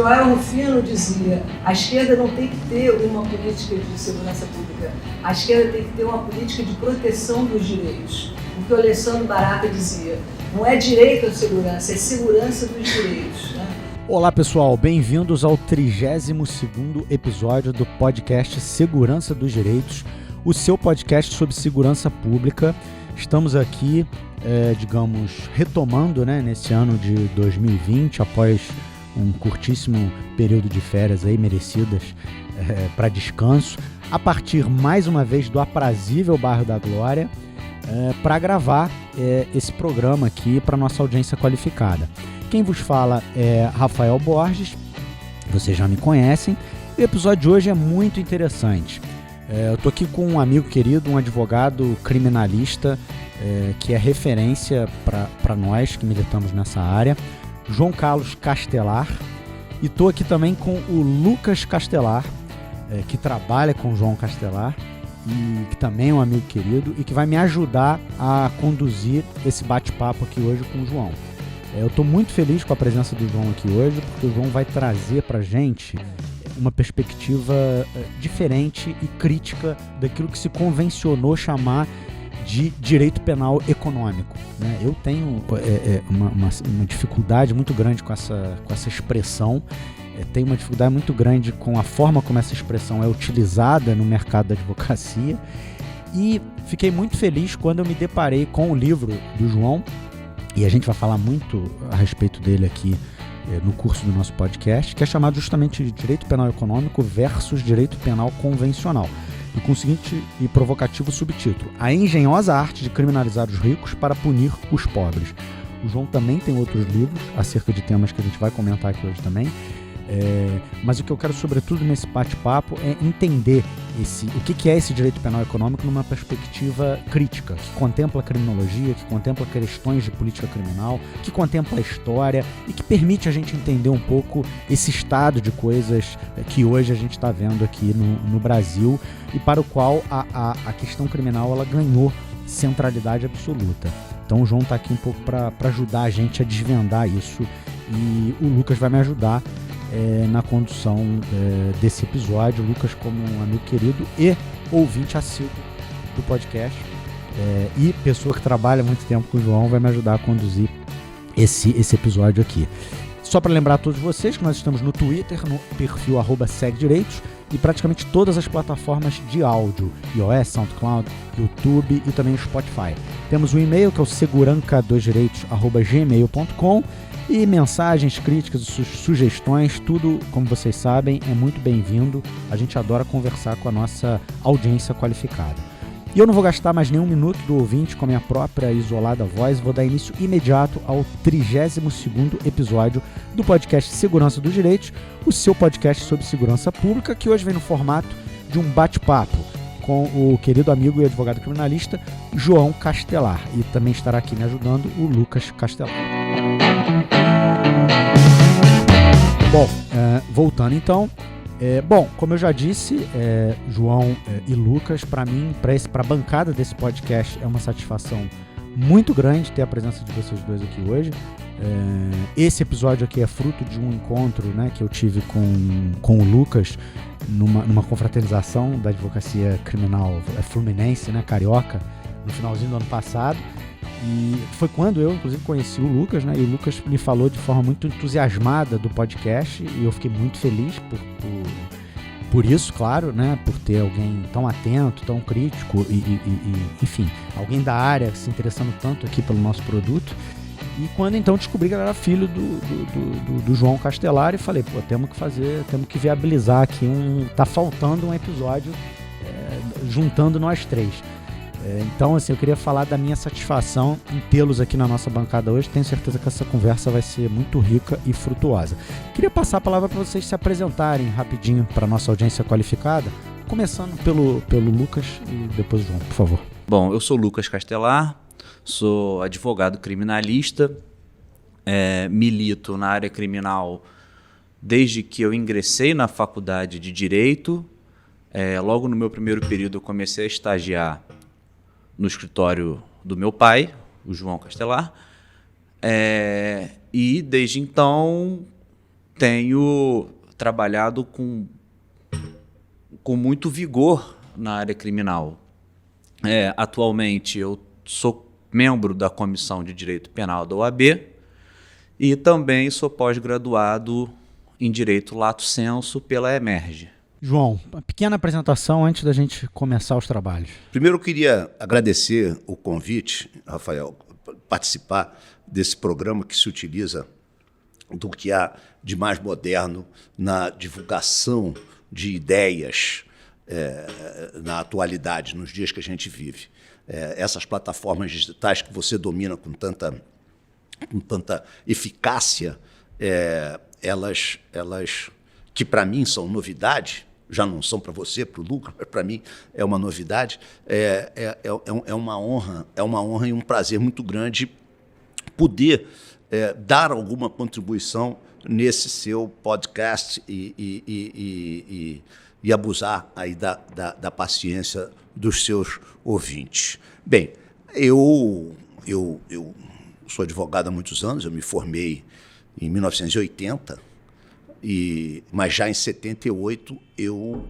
Joel Rufino dizia: a esquerda não tem que ter uma política de segurança pública, a esquerda tem que ter uma política de proteção dos direitos. O que o Alessandro Barata dizia: não é direito à segurança, é segurança dos direitos. Né? Olá pessoal, bem-vindos ao 32º episódio do podcast Segurança dos Direitos, o seu podcast sobre segurança pública. Estamos aqui, retomando, nesse ano de 2020, após um curtíssimo período de férias aí, merecidas para descanso, a partir mais uma vez do aprazível Bairro da Glória, para gravar esse programa aqui para nossa audiência qualificada. Quem vos fala é Rafael Borges, vocês já me conhecem. O episódio de hoje é muito interessante. Eu estou aqui com um amigo querido, um advogado criminalista, que é referência para nós que militamos nessa área, João Carlos Castelar. E estou aqui também com o Lucas Castelar, que trabalha com o João Castelar e que também é um amigo querido e que vai me ajudar a conduzir esse bate-papo aqui hoje com o João. Eu estou muito feliz com a presença do João aqui hoje, porque o João vai trazer para a gente uma perspectiva diferente e crítica daquilo que se convencionou chamar de direito penal econômico. Né? Eu tenho uma dificuldade muito grande com essa expressão, tenho uma dificuldade muito grande com a forma como essa expressão é utilizada no mercado da advocacia, e fiquei muito feliz quando eu me deparei com o livro do João, e a gente vai falar muito a respeito dele aqui no curso do nosso podcast, que é chamado justamente de Direito Penal Econômico versus Direito Penal Convencional, e com o seguinte e provocativo subtítulo: A engenhosa arte de criminalizar os ricos para punir os pobres. O João também tem outros livros acerca de temas que a gente vai comentar aqui hoje também, mas o que eu quero sobretudo nesse bate-papo é entender o que é esse direito penal econômico numa perspectiva crítica, que contempla a criminologia, que contempla questões de política criminal, que contempla a história e que permite a gente entender um pouco esse estado de coisas que hoje a gente está vendo aqui no Brasil, e para o qual a questão criminal ela ganhou centralidade absoluta. Então o João está aqui um pouco para ajudar a gente a desvendar isso, e o Lucas vai me ajudar na condução desse episódio. O Lucas, como um amigo querido e ouvinte assíduo do podcast, e pessoa que trabalha há muito tempo com o João, vai me ajudar a conduzir esse episódio aqui. Só para lembrar a todos vocês que nós estamos no Twitter, no perfil @segdireitos, e praticamente todas as plataformas de áudio, iOS, SoundCloud, YouTube e também o Spotify. Temos um e-mail que é o seguranca2direitos@gmail.com, e mensagens, críticas, sugestões, tudo, como vocês sabem, é muito bem-vindo. A gente adora conversar com a nossa audiência qualificada. E eu não vou gastar mais nenhum minuto do ouvinte com a minha própria isolada voz, vou dar início imediato ao 32º episódio do podcast Segurança dos Direitos, o seu podcast sobre segurança pública, que hoje vem no formato de um bate-papo com o querido amigo e advogado criminalista João Castelar. E também estará aqui me ajudando o Lucas Castelar. Bom, voltando então, como eu já disse, João e Lucas, para mim, para a bancada desse podcast, é uma satisfação muito grande ter a presença de vocês dois aqui hoje. Esse episódio aqui é fruto de um encontro, que eu tive com o Lucas numa confraternização da advocacia criminal fluminense, carioca, no finalzinho do ano passado. E foi quando eu, inclusive, conheci o Lucas, e o Lucas me falou de forma muito entusiasmada do podcast, e eu fiquei muito feliz por isso, claro, por ter alguém tão atento, tão crítico e enfim, alguém da área se interessando tanto aqui pelo nosso produto. E quando então descobri que ele era filho do João Castelar, e falei, temos que viabilizar aqui tá faltando um episódio juntando nós três. Então, assim, eu queria falar da minha satisfação em tê-los aqui na nossa bancada hoje. Tenho certeza que essa conversa vai ser muito rica e frutuosa. Queria passar a palavra para vocês se apresentarem rapidinho para a nossa audiência qualificada, começando pelo Lucas e depois o João, por favor. Bom, eu sou Lucas Castelar, sou advogado criminalista, milito na área criminal desde que eu ingressei na faculdade de Direito. Logo no meu primeiro período eu comecei a estagiar no escritório do meu pai, o João Castelar, e desde então tenho trabalhado com muito vigor na área criminal. Atualmente, eu sou membro da Comissão de Direito Penal da OAB e também sou pós-graduado em Direito Lato Sensu pela Emerge. João, uma pequena apresentação antes da gente começar os trabalhos. Primeiro eu queria agradecer o convite, Rafael, participar desse programa que se utiliza do que há de mais moderno na divulgação de ideias na atualidade, nos dias que a gente vive. Essas plataformas digitais que você domina com tanta eficácia, elas que para mim são novidade, já não são para você, para o Lucas, mas para mim é uma novidade, é uma honra e um prazer muito grande poder dar alguma contribuição nesse seu podcast e abusar aí da paciência dos seus ouvintes. Bem, eu sou advogado há muitos anos, eu me formei em 1980, mas já em 78 eu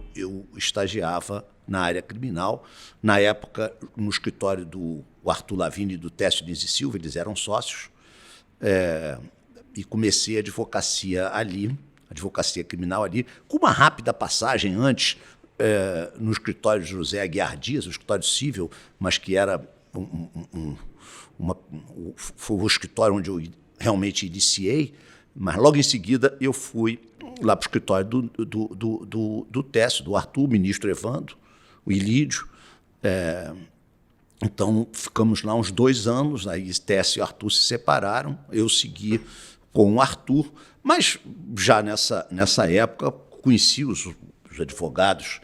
estagiava na área criminal, na época no escritório do Arthur Lavigne e do Técio Diniz e Silva, eles eram sócios, e comecei a advocacia criminal ali, com uma rápida passagem antes no escritório de José Aguiar Dias, o escritório civil, mas que era foi o escritório onde eu realmente iniciei, mas logo em seguida eu fui lá para o escritório do Técio, do Arthur, o ministro Evandro, o Ilídio. Então ficamos lá uns 2 anos, aí Técio e Arthur se separaram, eu segui com o Arthur, mas já nessa época conheci os advogados,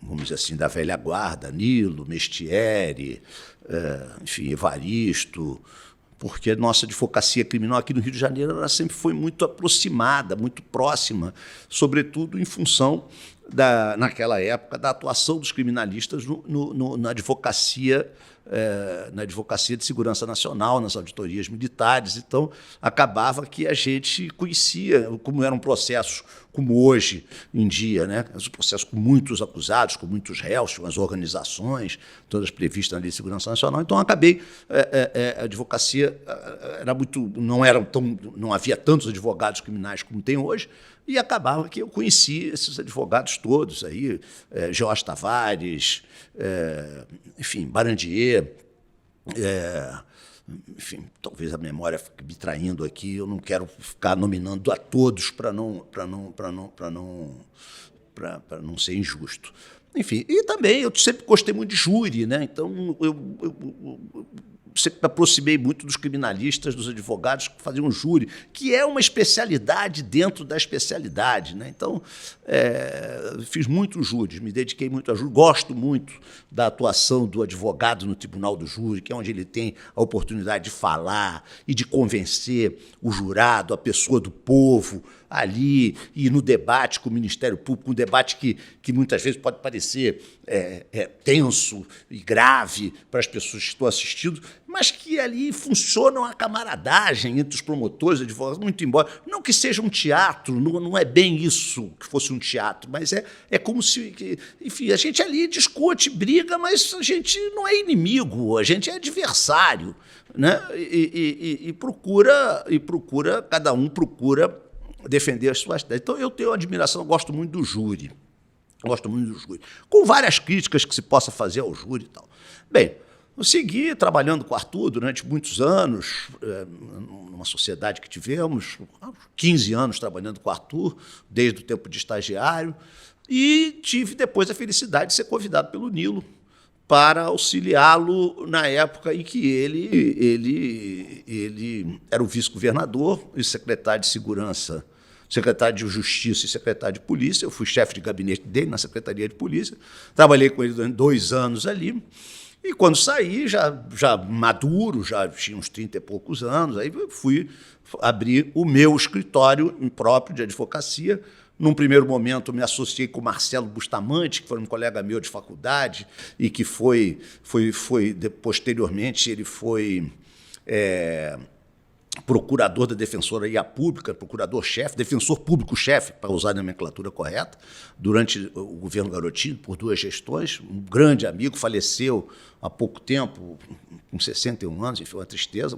vamos dizer assim, da velha guarda, Nilo, Mestieri, enfim, Evaristo, porque a nossa advocacia criminal aqui no Rio de Janeiro ela sempre foi muito aproximada, muito próxima, sobretudo em função, naquela época, da atuação dos criminalistas na advocacia de segurança nacional, nas auditorias militares. Então, acabava que a gente conhecia como eram processos, como hoje em dia, né? Os processos com muitos acusados, com muitos réus, com as organizações, todas previstas na Lei de Segurança Nacional. Então, acabei, a advocacia era muito, não havia tantos advogados criminais como tem hoje, e acabava que eu conheci esses advogados todos aí, Jorge Tavares, enfim, Barandier, enfim, talvez a memória fique me traindo aqui, eu não quero ficar nominando a todos para não ser injusto. Enfim, e também eu sempre gostei muito de júri, né? Então eu sempre me aproximei muito dos criminalistas, dos advogados que faziam júri, que é uma especialidade dentro da especialidade, né? Então, fiz muitos júris, me dediquei muito a júri, gosto muito da atuação do advogado no tribunal do júri, que é onde ele tem a oportunidade de falar e de convencer o jurado, a pessoa do povo, ali, e no debate com o Ministério Público, um debate que muitas vezes pode parecer tenso e grave para as pessoas que estão assistindo, mas que ali funciona uma camaradagem entre os promotores e advogados, muito embora, não que seja um teatro, não é bem isso que fosse um teatro, mas é como se, enfim, a gente ali discute, briga, mas a gente não é inimigo, a gente é adversário, né? E procura, cada um procura defender as suas ideias. Então, eu tenho admiração, gosto muito do júri. Com várias críticas que se possa fazer ao júri e tal. Bem, eu segui trabalhando com o Arthur durante muitos anos, numa sociedade que tivemos, 15 anos trabalhando com o Arthur, desde o tempo de estagiário, e tive depois a felicidade de ser convidado pelo Nilo para auxiliá-lo na época em que ele era o vice-governador e secretário de Segurança, secretário de Justiça e secretário de Polícia. Eu fui chefe de gabinete dele na Secretaria de Polícia. Trabalhei com ele durante 2 anos ali. E quando saí, já maduro, já tinha uns 30 e poucos anos, aí fui abrir o meu escritório próprio de advocacia. Num primeiro momento, me associei com o Marcelo Bustamante, que foi um colega meu de faculdade e que posteriormente, ele foi procurador da Defensoria Pública, procurador-chefe, defensor público-chefe, para usar a nomenclatura correta, durante o governo Garotinho, por 2 gestões. Um grande amigo, faleceu há pouco tempo, com 61 anos, foi uma tristeza,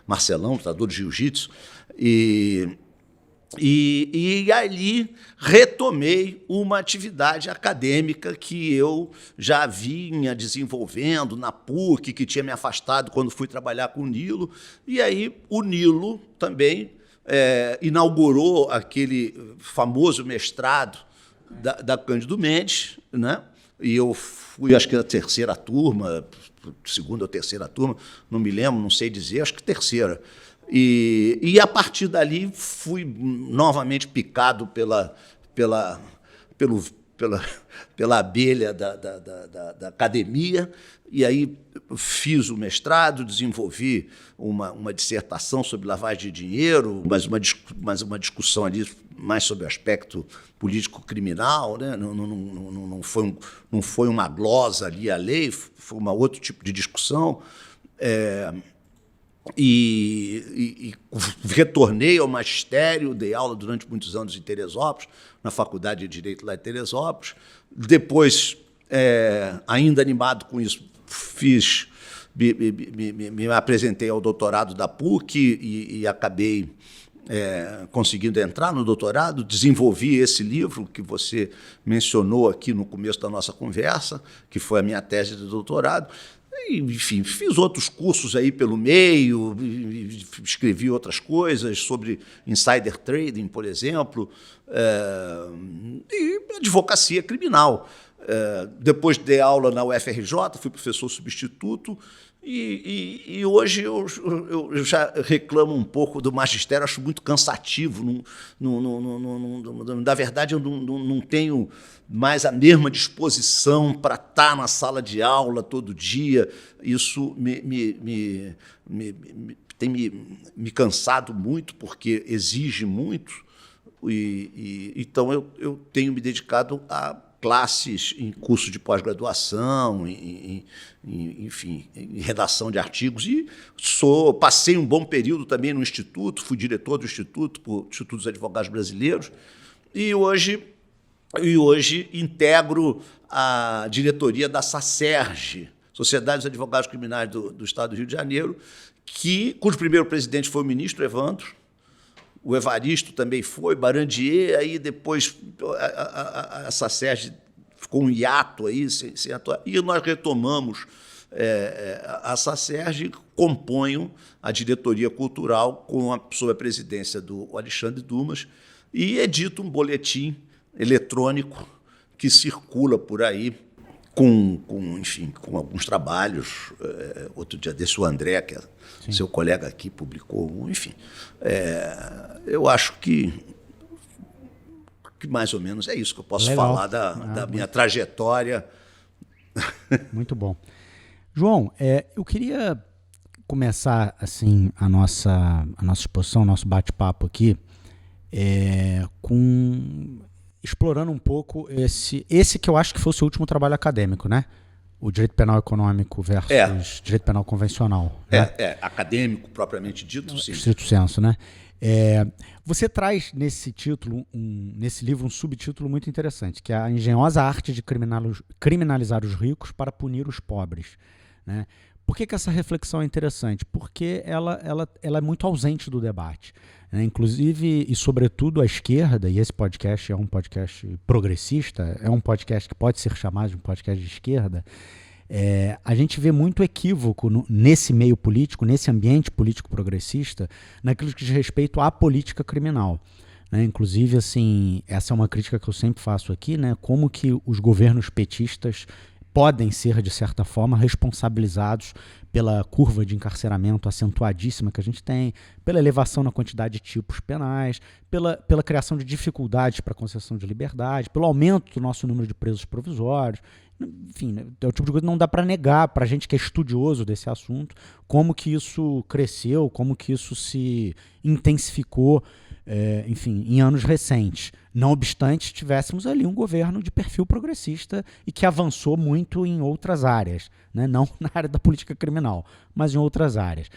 Marcelão, lutador de jiu-jitsu. E ali retomei uma atividade acadêmica que eu já vinha desenvolvendo na PUC, que tinha me afastado quando fui trabalhar com o Nilo. E aí o Nilo também inaugurou aquele famoso mestrado da Cândido Mendes, né? E eu fui, acho que na 3ª turma, 2ª ou 3ª turma, não me lembro, não sei dizer, acho que 3ª. E a partir dali fui novamente picado pela abelha da academia, e aí fiz o mestrado, desenvolvi uma dissertação sobre lavagem de dinheiro, mas uma discussão ali mais sobre o aspecto político-criminal, né? Não foi uma glosa ali à lei, foi um outro tipo de discussão. E retornei ao magistério, dei aula durante muitos anos em Teresópolis, na Faculdade de Direito lá em Teresópolis. Depois, ainda animado com isso, me apresentei ao doutorado da PUC e acabei conseguindo entrar no doutorado. Desenvolvi esse livro que você mencionou aqui no começo da nossa conversa, que foi a minha tese de doutorado. Enfim, fiz outros cursos aí pelo meio, escrevi outras coisas sobre insider trading, por exemplo, e advocacia criminal. Depois dei aula na UFRJ, fui professor substituto, e hoje eu já reclamo um pouco do magistério, acho muito cansativo. Na verdade, eu não tenho mais a mesma disposição para estar na sala de aula todo dia. Isso tem me cansado muito, porque exige muito. Então, eu tenho me dedicado a classes em curso de pós-graduação, enfim, em redação de artigos, e passei um bom período também no Instituto, fui diretor do Instituto dos Advogados Brasileiros, e hoje integro a diretoria da SACERJ, Sociedade dos Advogados Criminais do Estado do Rio de Janeiro, cujo primeiro presidente foi o ministro Evandro. O Evaristo também foi, Barandier, aí depois a SACERJ ficou um hiato aí, sem atuar, e nós retomamos a SACERJ, e componho a diretoria cultural sob a presidência do Alexandre Dumas, e edito um boletim eletrônico que circula por aí com alguns trabalhos. Outro dia desse, o André, que é Sim. seu colega aqui, publicou um, enfim. Eu acho que mais ou menos é isso que eu posso Legal. falar da minha trajetória. Muito bom. João, eu queria começar assim a nossa exposição, nosso bate-papo aqui, explorando um pouco esse que eu acho que foi o seu último trabalho acadêmico, né? O direito penal econômico versus direito penal convencional. Né? Acadêmico propriamente dito, sim. Estrito senso, né? Você traz nesse título, nesse livro, um subtítulo muito interessante, que é a engenhosa arte de criminalizar os ricos para punir os pobres. Né? Por que essa reflexão é interessante? Porque ela é muito ausente do debate. Né? Inclusive, e sobretudo a esquerda, e esse podcast é um podcast progressista, é um podcast que pode ser chamado de um podcast de esquerda, a gente vê muito equívoco nesse meio político, nesse ambiente político progressista, naquilo que diz respeito à política criminal. Né? Inclusive, assim, essa é uma crítica que eu sempre faço aqui, né? Como que os governos petistas podem ser, de certa forma, responsabilizados pela curva de encarceramento acentuadíssima que a gente tem, pela elevação na quantidade de tipos penais, pela criação de dificuldades para a concessão de liberdade, pelo aumento do nosso número de presos provisórios. Enfim, é o tipo de coisa que não dá para negar para a gente que é estudioso desse assunto, como que isso cresceu, como que isso se intensificou, enfim, em anos recentes. Não obstante, tivéssemos ali um governo de perfil progressista e que avançou muito em outras áreas, né? Não na área da política criminal, mas em outras áreas.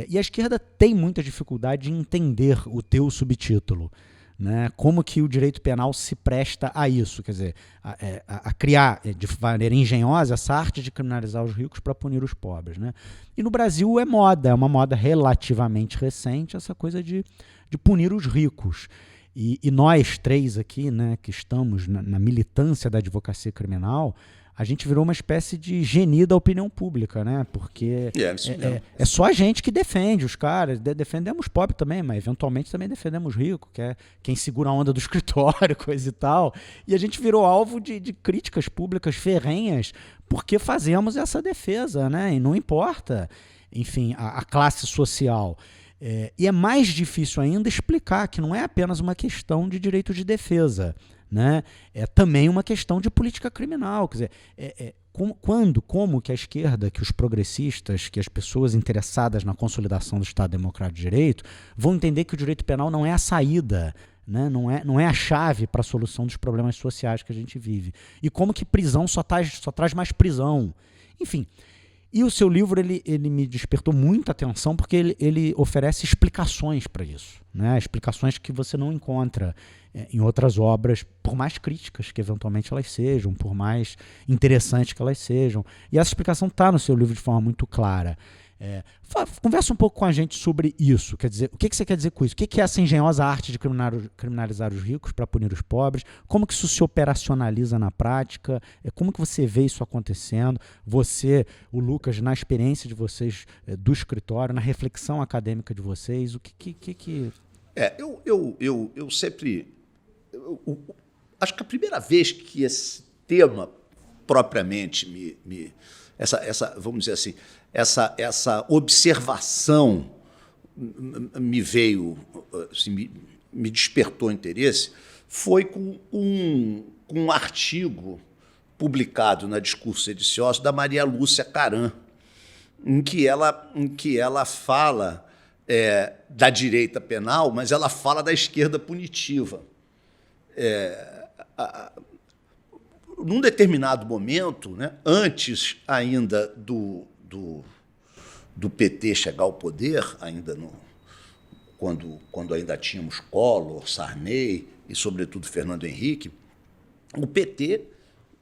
E a esquerda tem muita dificuldade em entender o teu subtítulo, né? Como que o direito penal se presta a isso, quer dizer, a criar de maneira engenhosa essa arte de criminalizar os ricos para punir os pobres, né? E no Brasil é uma moda relativamente recente, essa coisa de punir os ricos. E nós três aqui, né, que estamos na militância da advocacia criminal, a gente virou uma espécie de geni da opinião pública, né? Porque é só a gente que defende os caras. Defendemos pobre também, mas eventualmente também defendemos rico, que é quem segura a onda do escritório, coisa e tal. E a gente virou alvo de críticas públicas ferrenhas porque fazemos essa defesa, né? E não importa, enfim, a classe social. E é mais difícil ainda explicar que não é apenas uma questão de direito de defesa, né? É também uma questão de política criminal. Quer dizer, como que a esquerda, que os progressistas, que as pessoas interessadas na consolidação do Estado Democrático de Direito vão entender que o direito penal não é a saída, né? Não é a chave para a solução dos problemas sociais que a gente vive. E como que prisão só traz mais prisão. Enfim. E o seu livro ele me despertou muita atenção porque ele oferece explicações para isso, né? Explicações que você não encontra em outras obras, por mais críticas que eventualmente elas sejam, por mais interessantes que elas sejam. E essa explicação está no seu livro de forma muito clara. Conversa um pouco com a gente sobre isso. Quer dizer, o que você quer dizer com isso? O que é essa engenhosa arte de criminalizar os ricos para punir os pobres? Como que isso se operacionaliza na prática? Como que você vê isso acontecendo? Você, o Lucas, na experiência de vocês do escritório, na reflexão acadêmica de vocês, o que... Eu sempre... acho que a primeira vez que esse tema propriamente vamos dizer assim, essa observação me veio, assim, me despertou interesse, foi com um artigo publicado na Discurso Sedicioso da Maria Lúcia Caram, em que ela fala da direita penal, mas ela fala da esquerda punitiva. Num determinado momento, né, antes ainda do PT chegar ao poder, ainda quando ainda tínhamos Collor, Sarney e, sobretudo, Fernando Henrique, o PT,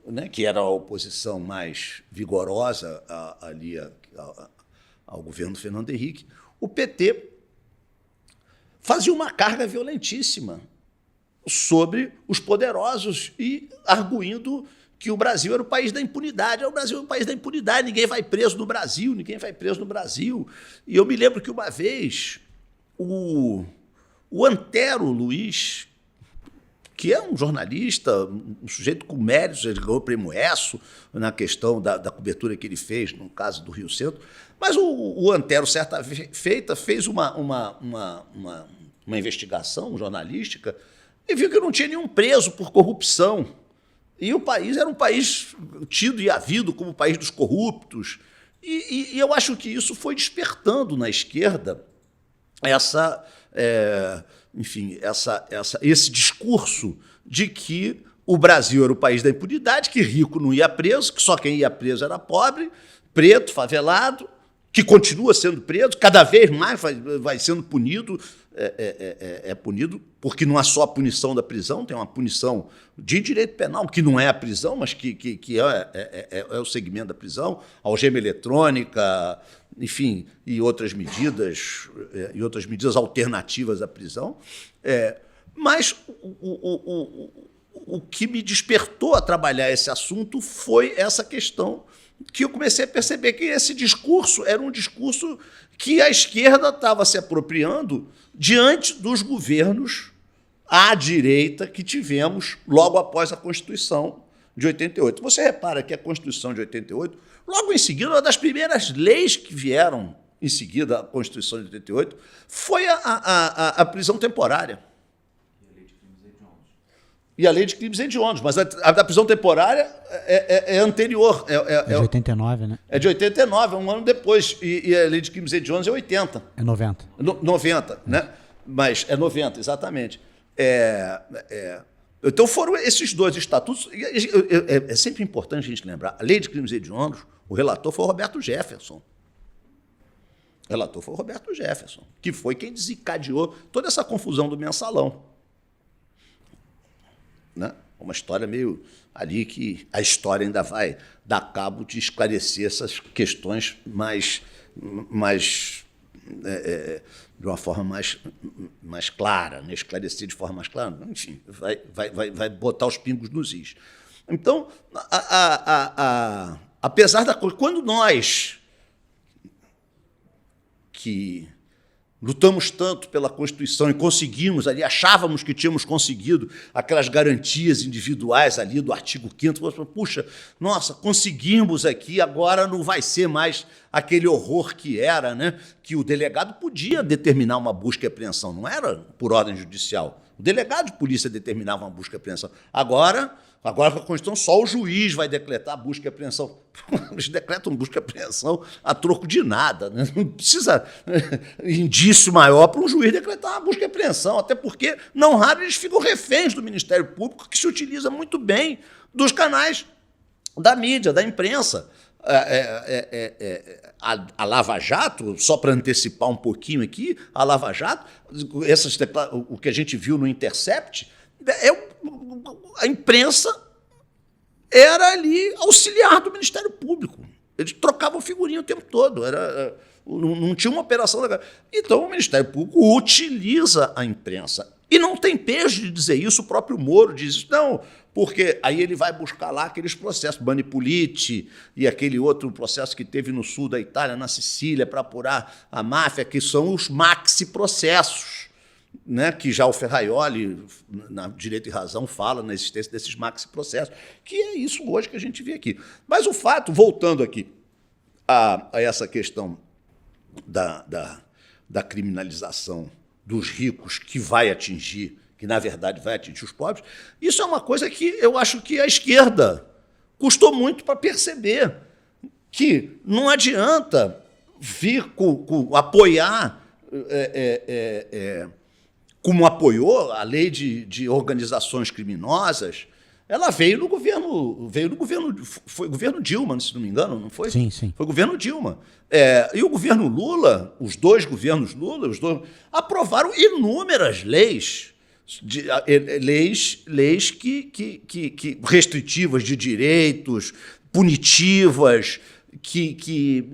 né, que era a oposição mais vigorosa ali ao governo Fernando Henrique, o PT fazia uma carga violentíssima sobre os poderosos e arguindo que o Brasil era o país da impunidade. O Brasil é o país da impunidade, ninguém vai preso no Brasil, ninguém vai preso no Brasil. E eu me lembro que uma vez o Antero Luiz, que é um jornalista, um sujeito com méritos, ele ganhou o prêmio ESSO na questão da cobertura que ele fez no caso do Rio Centro, mas o Antero, certa feita, fez uma investigação jornalística e viu que não tinha nenhum preso por corrupção. E o país era um país tido e havido como o país dos corruptos. E eu acho que isso foi despertando na esquerda esse discurso de que o Brasil era o país da impunidade, que rico não ia preso, que só quem ia preso era pobre, preto, favelado, que continua sendo preso, cada vez mais vai sendo punido, punido, porque não há só a punição da prisão, tem uma punição de direito penal, que não é a prisão, mas que é o segmento da prisão, algema eletrônica, enfim, e outras medidas alternativas à prisão. Mas o que me despertou a trabalhar esse assunto foi essa questão que eu comecei a perceber que esse discurso era um discurso que a esquerda estava se apropriando diante dos governos à direita que tivemos logo após a Constituição de 88. Você repara que a Constituição de 88, logo em seguida, uma das primeiras leis que vieram em seguida à Constituição de 88 foi a prisão temporária. E a lei de crimes hediondos, mas a prisão temporária é anterior. É de 89, né? É de 89, um ano depois. E a lei de crimes hediondos é 80. É 90. 90, né? Mas é 90, exatamente. Então foram esses dois estatutos. É sempre importante a gente lembrar. A lei de crimes hediondos, o relator foi o Roberto Jefferson. O relator foi o Roberto Jefferson, que foi quem desencadeou toda essa confusão do mensalão. Né? Uma história meio ali que a história ainda vai dar cabo de esclarecer essas questões de uma forma mais clara, né? Esclarecer de forma mais clara, enfim, vai botar os pingos nos is. Então, apesar da coisa, quando nós que lutamos tanto pela Constituição e conseguimos ali, achávamos que tínhamos conseguido aquelas garantias individuais ali do artigo 5º, puxa, nossa, conseguimos aqui, agora não vai ser mais aquele horror que era, né? Que o delegado podia determinar uma busca e apreensão, não era por ordem judicial. O delegado de polícia determinava uma busca e apreensão. Agora com a Constituição, só o juiz vai decretar a busca e apreensão. Eles decretam busca e apreensão a troco de nada. Né? Não precisa indício maior para um juiz decretar a busca e apreensão, até porque, não raro, eles ficam reféns do Ministério Público, que se utiliza muito bem dos canais da mídia, da imprensa. A Lava Jato, só para antecipar um pouquinho aqui, a Lava Jato, o que a gente viu no Intercept, a imprensa era ali auxiliar do Ministério Público. Eles trocavam figurinha o tempo todo, não tinha uma operação legal. Então, o Ministério Público utiliza a imprensa. E não tem pejo de dizer isso, o próprio Moro diz isso. Não, porque aí ele vai buscar lá aqueles processos, Banipulite e aquele outro processo que teve no sul da Itália, na Sicília, para apurar a máfia, que são os maxi-processos. Né, que já o Ferraioli, na Direito e Razão, fala na existência desses maxi-processos, que é isso hoje que a gente vê aqui. Mas o fato, voltando aqui a essa questão da criminalização dos ricos, que vai atingir, que na verdade vai atingir os pobres, isso é uma coisa que eu acho que a esquerda custou muito para perceber, que não adianta vir apoiar... como apoiou a lei de organizações criminosas, ela veio no governo, foi o governo Dilma, se não me engano, não foi? Sim, sim. Foi o governo Dilma. E o governo Lula, os dois governos Lula, aprovaram inúmeras leis, leis que restritivas de direitos, punitivas,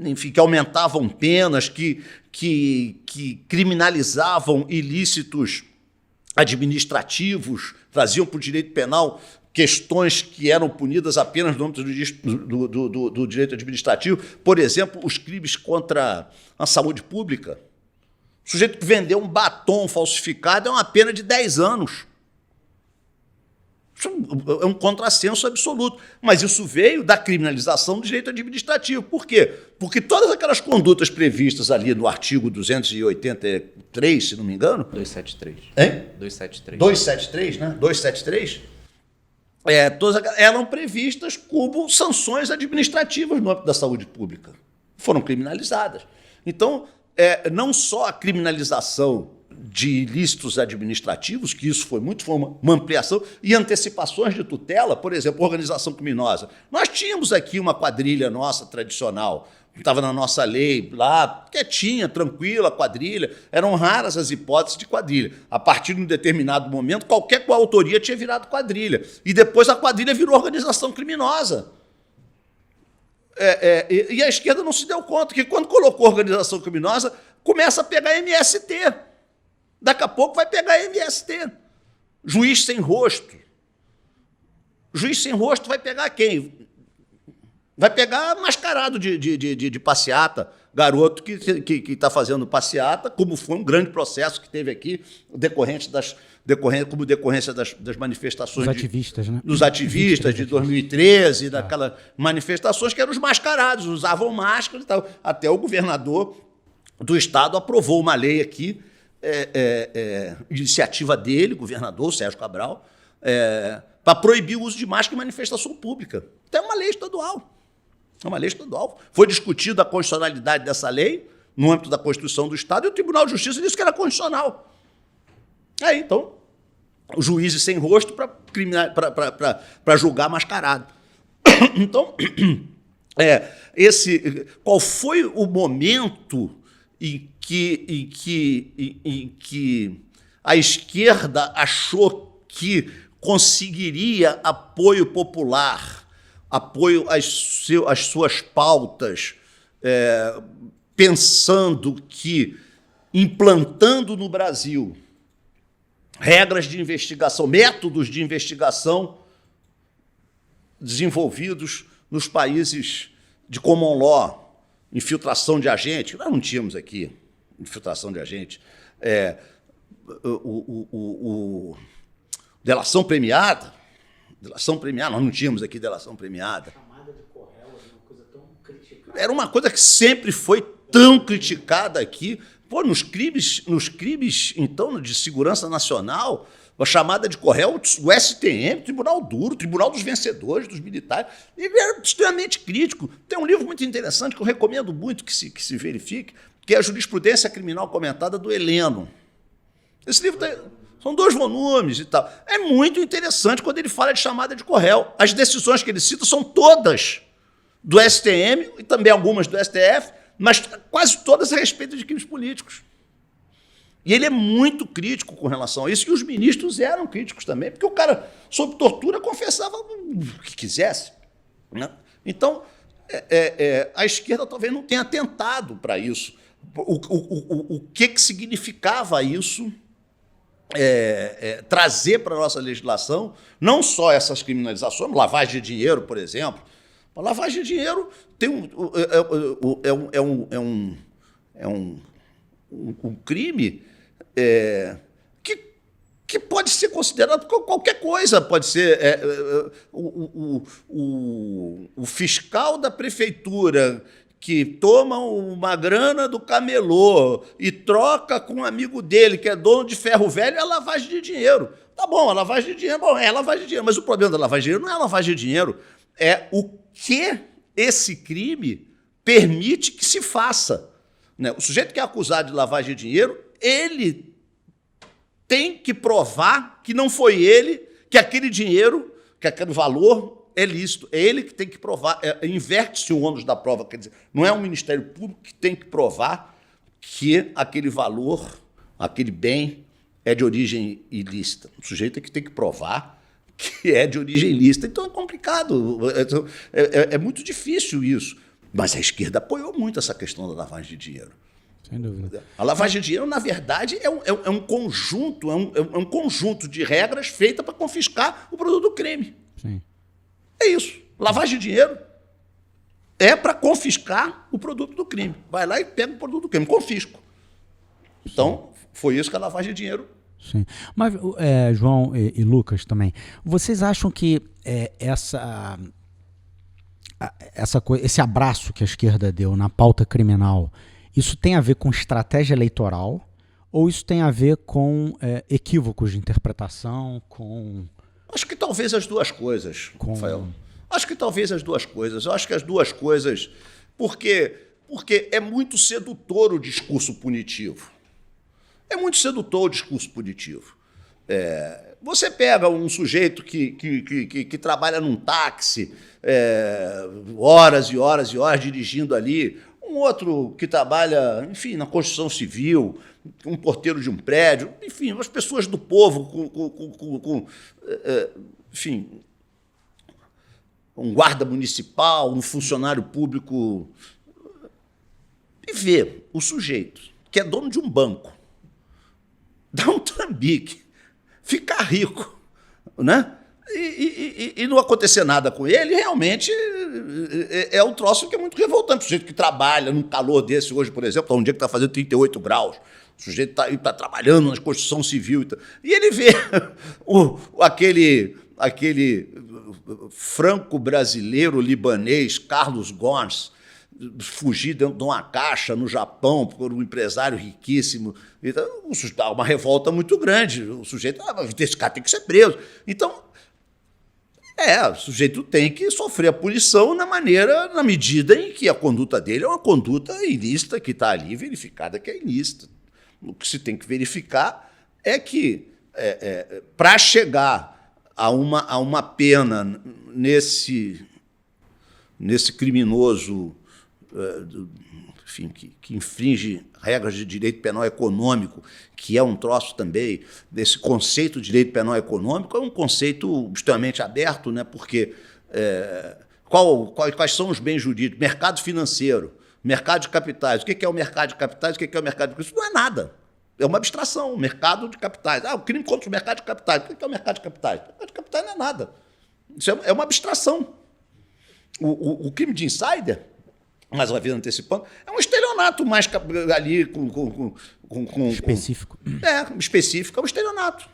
enfim, que aumentavam penas, que criminalizavam ilícitos administrativos, traziam para o direito penal questões que eram punidas apenas no âmbito do direito administrativo. Por exemplo, os crimes contra a saúde pública. O sujeito que vendeu um batom falsificado é uma pena de 10 anos. Isso é um contrassenso absoluto. Mas isso veio da criminalização do direito administrativo. Por quê? Porque todas aquelas condutas previstas ali no artigo 283, se não me engano... 273. Hein? 273. 273, né? 273. Todas eram previstas como sanções administrativas no âmbito da saúde pública. Foram criminalizadas. Então, não só a criminalização de ilícitos administrativos, que isso foi uma ampliação, e antecipações de tutela, por exemplo, organização criminosa. Nós tínhamos aqui uma quadrilha nossa tradicional, que estava na nossa lei, lá, quietinha, tranquila, quadrilha. Eram raras as hipóteses de quadrilha. A partir de um determinado momento, qualquer coautoria tinha virado quadrilha. E depois a quadrilha virou organização criminosa. E a esquerda não se deu conta que quando colocou organização criminosa, começa a pegar MST. Daqui a pouco vai pegar MST. Juiz sem rosto. Juiz sem rosto vai pegar quem? Vai pegar mascarado de passeata, garoto que está fazendo passeata, como foi um grande processo que teve aqui, como decorrência das manifestações... Dos ativistas, né? Dos ativistas de 2013, daquelas manifestações que eram os mascarados, usavam máscara e tal. Até o governador do estado aprovou uma lei aqui, iniciativa dele, governador Sérgio Cabral, para proibir o uso de máscara em manifestação pública. Então é uma lei estadual. É uma lei estadual. Foi discutida a constitucionalidade dessa lei no âmbito da Constituição do Estado e o Tribunal de Justiça disse que era constitucional. Aí, então, os juízes sem rosto para julgar mascarado. Então, qual foi o momento em que a esquerda achou que conseguiria apoio popular, apoio às suas pautas, pensando que, implantando no Brasil regras de investigação, métodos de investigação desenvolvidos nos países de common law, infiltração de agente. Nós não tínhamos aqui infiltração de agente. Delação premiada, nós não tínhamos aqui delação premiada. Chamada de Correio era uma coisa tão criticada. Era uma coisa que sempre foi tão criticada aqui. Pô, nos crimes, então, de segurança nacional, a chamada de Correio, o STM, Tribunal Duro, Tribunal dos Vencedores, dos militares, ele era extremamente crítico. Tem um livro muito interessante que eu recomendo muito que se verifique, que é a Jurisprudência Criminal Comentada do Heleno. Esse livro são 2 volumes e tal. É muito interessante quando ele fala de chamada de Correio. As decisões que ele cita são todas do STM e também algumas do STF, mas quase todas a respeito de crimes políticos. E ele é muito crítico com relação a isso, e os ministros eram críticos também, porque o cara, sob tortura, confessava o que quisesse, né? Então, a esquerda talvez não tenha atentado para isso. O que significava isso, trazer para a nossa legislação não só essas criminalizações, lavagem de dinheiro, por exemplo. A lavagem de dinheiro tem um crime que pode ser considerado qualquer coisa. Pode ser o fiscal da prefeitura que toma uma grana do camelô e troca com um amigo dele, que é dono de ferro velho, é lavagem de dinheiro. Tá bom, a lavagem de dinheiro, é lavagem de dinheiro, mas o problema da lavagem de dinheiro não é a lavagem de dinheiro, é o que esse crime permite que se faça, né? O sujeito que é acusado de lavagem de dinheiro, ele tem que provar que não foi ele, que aquele dinheiro, que aquele valor é lícito. É ele que tem que provar. Inverte-se o ônus da prova. Quer dizer, não é o Ministério Público que tem que provar que aquele valor, aquele bem, é de origem ilícita. O sujeito é que tem que provar que é de origem ilícita. Então é complicado, é muito difícil isso. Mas a esquerda apoiou muito essa questão da lavagem de dinheiro. Sem dúvida. A lavagem de dinheiro, na verdade, é um conjunto de regras feitas para confiscar o produto do crime. Sim. É isso. Lavagem de dinheiro é para confiscar o produto do crime. Vai lá e pega o produto do crime, confisco. Então, foi isso que a lavagem de dinheiro. Sim. Mas, João e Lucas também, vocês acham que esse abraço que a esquerda deu na pauta criminal, isso tem a ver com estratégia eleitoral ou isso tem a ver com equívocos de interpretação, com... Acho que talvez as duas coisas, Rafael. Acho que talvez as duas coisas. Eu acho que as duas coisas... Porque é muito sedutor o discurso punitivo. É muito sedutor o discurso punitivo. Você pega um sujeito que trabalha num táxi, horas e horas e horas dirigindo ali, um outro que trabalha, enfim, na construção civil, um porteiro de um prédio, enfim, as pessoas do povo enfim, um guarda municipal, um funcionário público, e vê o sujeito que é dono de um banco, dá um trambique, ficar rico, né? E não acontecer nada com ele, realmente é um troço que é muito revoltante. O sujeito que trabalha num calor desse hoje, por exemplo, um dia que está fazendo 38 graus, o sujeito está trabalhando na construção civil e ele vê aquele franco-brasileiro-libanês Carlos Ghosn fugir dentro de uma caixa no Japão por um empresário riquíssimo. Então, dá uma revolta muito grande. O sujeito, esse cara tem que ser preso. Então, o sujeito tem que sofrer a punição na medida em que a conduta dele é uma conduta ilícita, que está ali verificada que é ilícita. O que se tem que verificar é que, para chegar a uma pena nesse criminoso enfim, que infringe regras de direito penal econômico, que é um troço também desse conceito de direito penal econômico, é um conceito extremamente aberto, né? Porque quais são os bens jurídicos? Mercado financeiro, mercado de capitais. O que é o mercado de capitais? O que é o mercado de capitais? Isso não é nada. É uma abstração, mercado de capitais. O crime contra o mercado de capitais. O que é o mercado de capitais? O mercado de capitais não é nada. Isso é uma abstração. O crime de insider, mais uma vez antecipando, é um estelionato mais ali com específico. Específico, é um estelionato.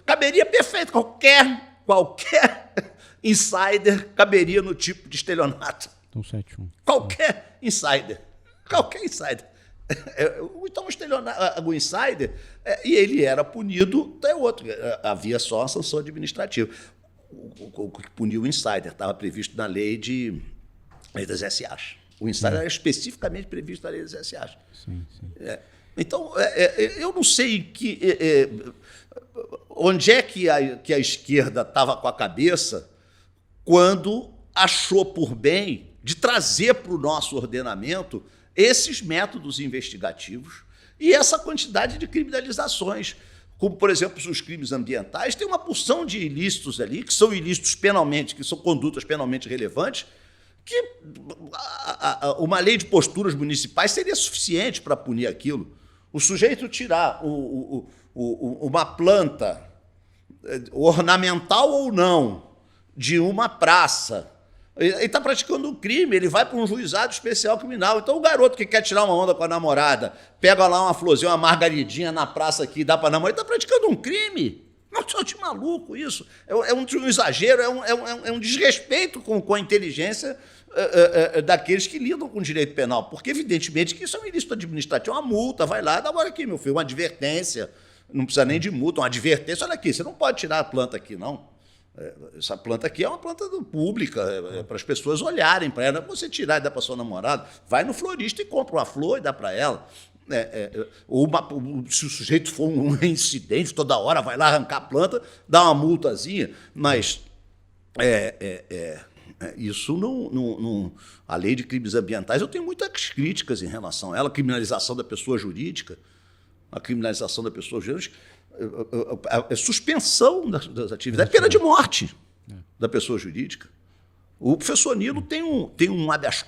Caberia perfeito, qualquer insider caberia no tipo de estelionato. Então, 7-1. Qualquer insider. Então, o insider, e ele era punido, até outro, havia só a sanção administrativa. O que punia o insider estava previsto na lei das SAs. O insider era especificamente previsto na lei das SAs. Sim. Então, eu não sei onde é que a esquerda estava com a cabeça quando achou por bem de trazer para o nosso ordenamento esses métodos investigativos e essa quantidade de criminalizações. Como, por exemplo, os crimes ambientais, tem uma porção de ilícitos ali, que são ilícitos penalmente, que são condutas penalmente relevantes, que uma lei de posturas municipais seria suficiente para punir aquilo. O sujeito tirar uma planta, ornamental ou não, de uma praça, ele está praticando um crime, ele vai para um juizado especial criminal. Então, o garoto que quer tirar uma onda com a namorada, pega lá uma florzinha, uma margaridinha na praça aqui e dá para a namorada, ele está praticando um crime. Não sou de maluco isso. É um exagero, é um desrespeito com a inteligência daqueles que lidam com direito penal. Porque, evidentemente, que isso é um ilícito administrativo, uma multa, vai lá, dá agora aqui, meu filho, uma advertência. Não precisa nem de multa, uma advertência. Olha aqui, você não pode tirar a planta aqui, não. Essa planta aqui é uma planta pública, para as pessoas olharem para ela. Você tirar e dar para sua namorada, vai no florista e compra uma flor e dá para ela. Se o sujeito for um reincidente, toda hora vai lá arrancar a planta, dá uma multazinha, mas isso não. A lei de crimes ambientais, eu tenho muitas críticas em relação a ela, a criminalização da pessoa jurídica, a suspensão das atividades, pena de morte da pessoa jurídica. O professor Nilo tem um habeas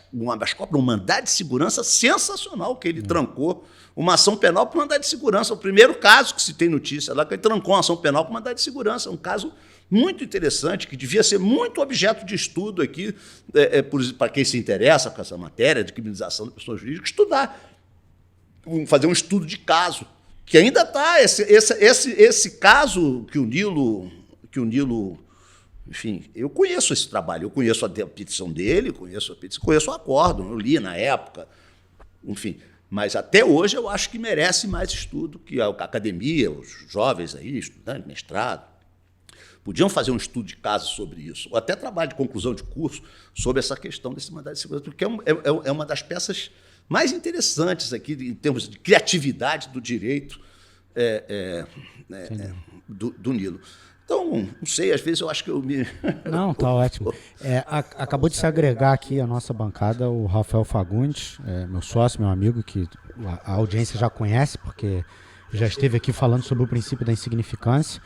corpus, um mandado de segurança sensacional que ele trancou, uma ação penal por mandado de segurança. O primeiro caso que se tem notícia lá, que ele trancou uma ação penal por mandado de segurança. Um caso muito interessante, que devia ser muito objeto de estudo aqui, para quem se interessa com essa matéria de criminalização da pessoa jurídica, estudar, fazer um estudo de caso. Que ainda está, esse caso que o Nilo, enfim, eu conheço esse trabalho, eu conheço a petição dele, conheço o acórdão, eu li na época, enfim, mas até hoje eu acho que merece mais estudo, que a academia, os jovens aí, estudantes, mestrado, podiam fazer um estudo de caso sobre isso, ou até trabalho de conclusão de curso sobre essa questão desse mandado de segurança, porque é uma das peças mais interessantes aqui, em termos de criatividade do direito do Nilo. Então, não sei, às vezes eu acho que eu me... Não, tá ótimo. Acabou de se agregar aqui à nossa bancada o Rafael Fagundes, meu sócio, meu amigo, que a audiência já conhece, porque já esteve aqui falando sobre o princípio da insignificância,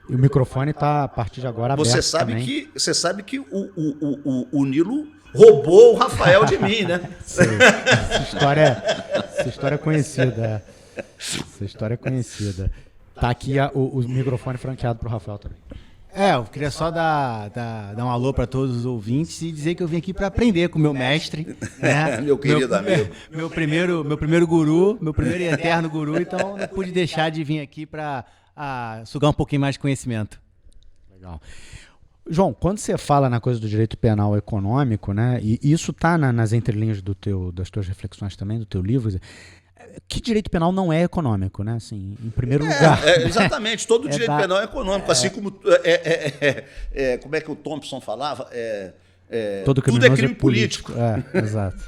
e o microfone está, a partir de agora, aberto também. Você sabe que o Nilo roubou o Rafael de mim, né? Sim, essa história é conhecida. Essa história é conhecida. Tá aqui o microfone franqueado para o Rafael também. Eu queria só dar um alô para todos os ouvintes e dizer que eu vim aqui para aprender com o meu mestre, né? Meu querido amigo. Meu primeiro guru, meu primeiro e eterno guru, então não pude deixar de vir aqui para sugar um pouquinho mais de conhecimento. Legal. João, quando você fala na coisa do direito penal econômico, né, e isso está nas entrelinhas das tuas reflexões também, do teu livro, que direito penal não é econômico, né? Assim, em primeiro lugar. Exatamente, todo direito penal é econômico, assim como como é que o Thompson falava? Tudo é crime político. Exato.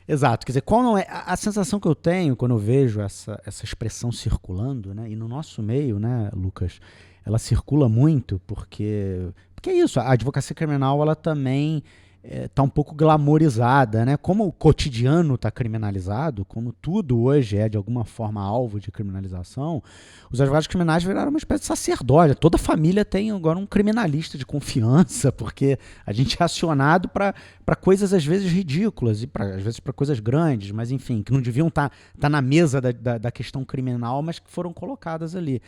Exato, quer dizer, qual não é a sensação que eu tenho quando eu vejo essa expressão circulando, né? E no nosso meio, né, Lucas, ela circula muito porque é isso, a advocacia criminal ela também está um pouco glamorizada, né? Como o cotidiano está criminalizado, como tudo hoje é de alguma forma alvo de criminalização, os advogados criminais viraram uma espécie de sacerdote. Toda família tem agora um criminalista de confiança, porque a gente é acionado para coisas às vezes ridículas e às vezes para coisas grandes, mas enfim, que não deviam estar na mesa da questão criminal, mas que foram colocadas ali.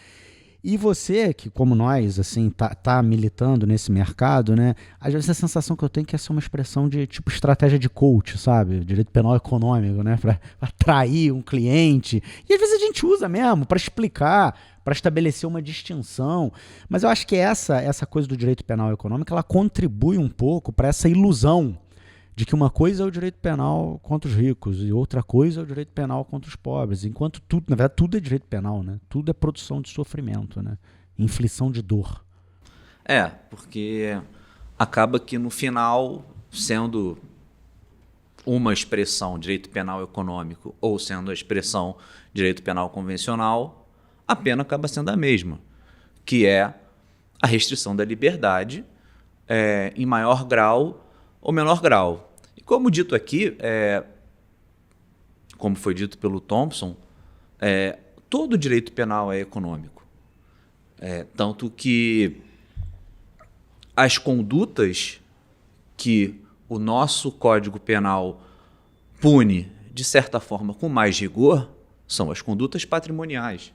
E você, que como nós, assim, tá militando nesse mercado, né? Às vezes a sensação que eu tenho é que essa é uma expressão de tipo estratégia de coach, sabe? Direito penal econômico, né? Para atrair um cliente. E às vezes a gente usa mesmo para explicar, para estabelecer uma distinção. Mas eu acho que essa coisa do direito penal econômico, ela contribui um pouco para essa ilusão de que uma coisa é o direito penal contra os ricos e outra coisa é o direito penal contra os pobres, enquanto tudo, na verdade, tudo é direito penal, né? Tudo é produção de sofrimento, né? Inflição de dor. Porque acaba que no final, sendo uma expressão direito penal econômico ou sendo a expressão direito penal convencional, a pena acaba sendo a mesma, que é a restrição da liberdade em maior grau ou menor grau. Como dito aqui, como foi dito pelo Thompson, todo direito penal é econômico. Tanto que as condutas que o nosso Código Penal pune, de certa forma, com mais rigor, são as condutas patrimoniais.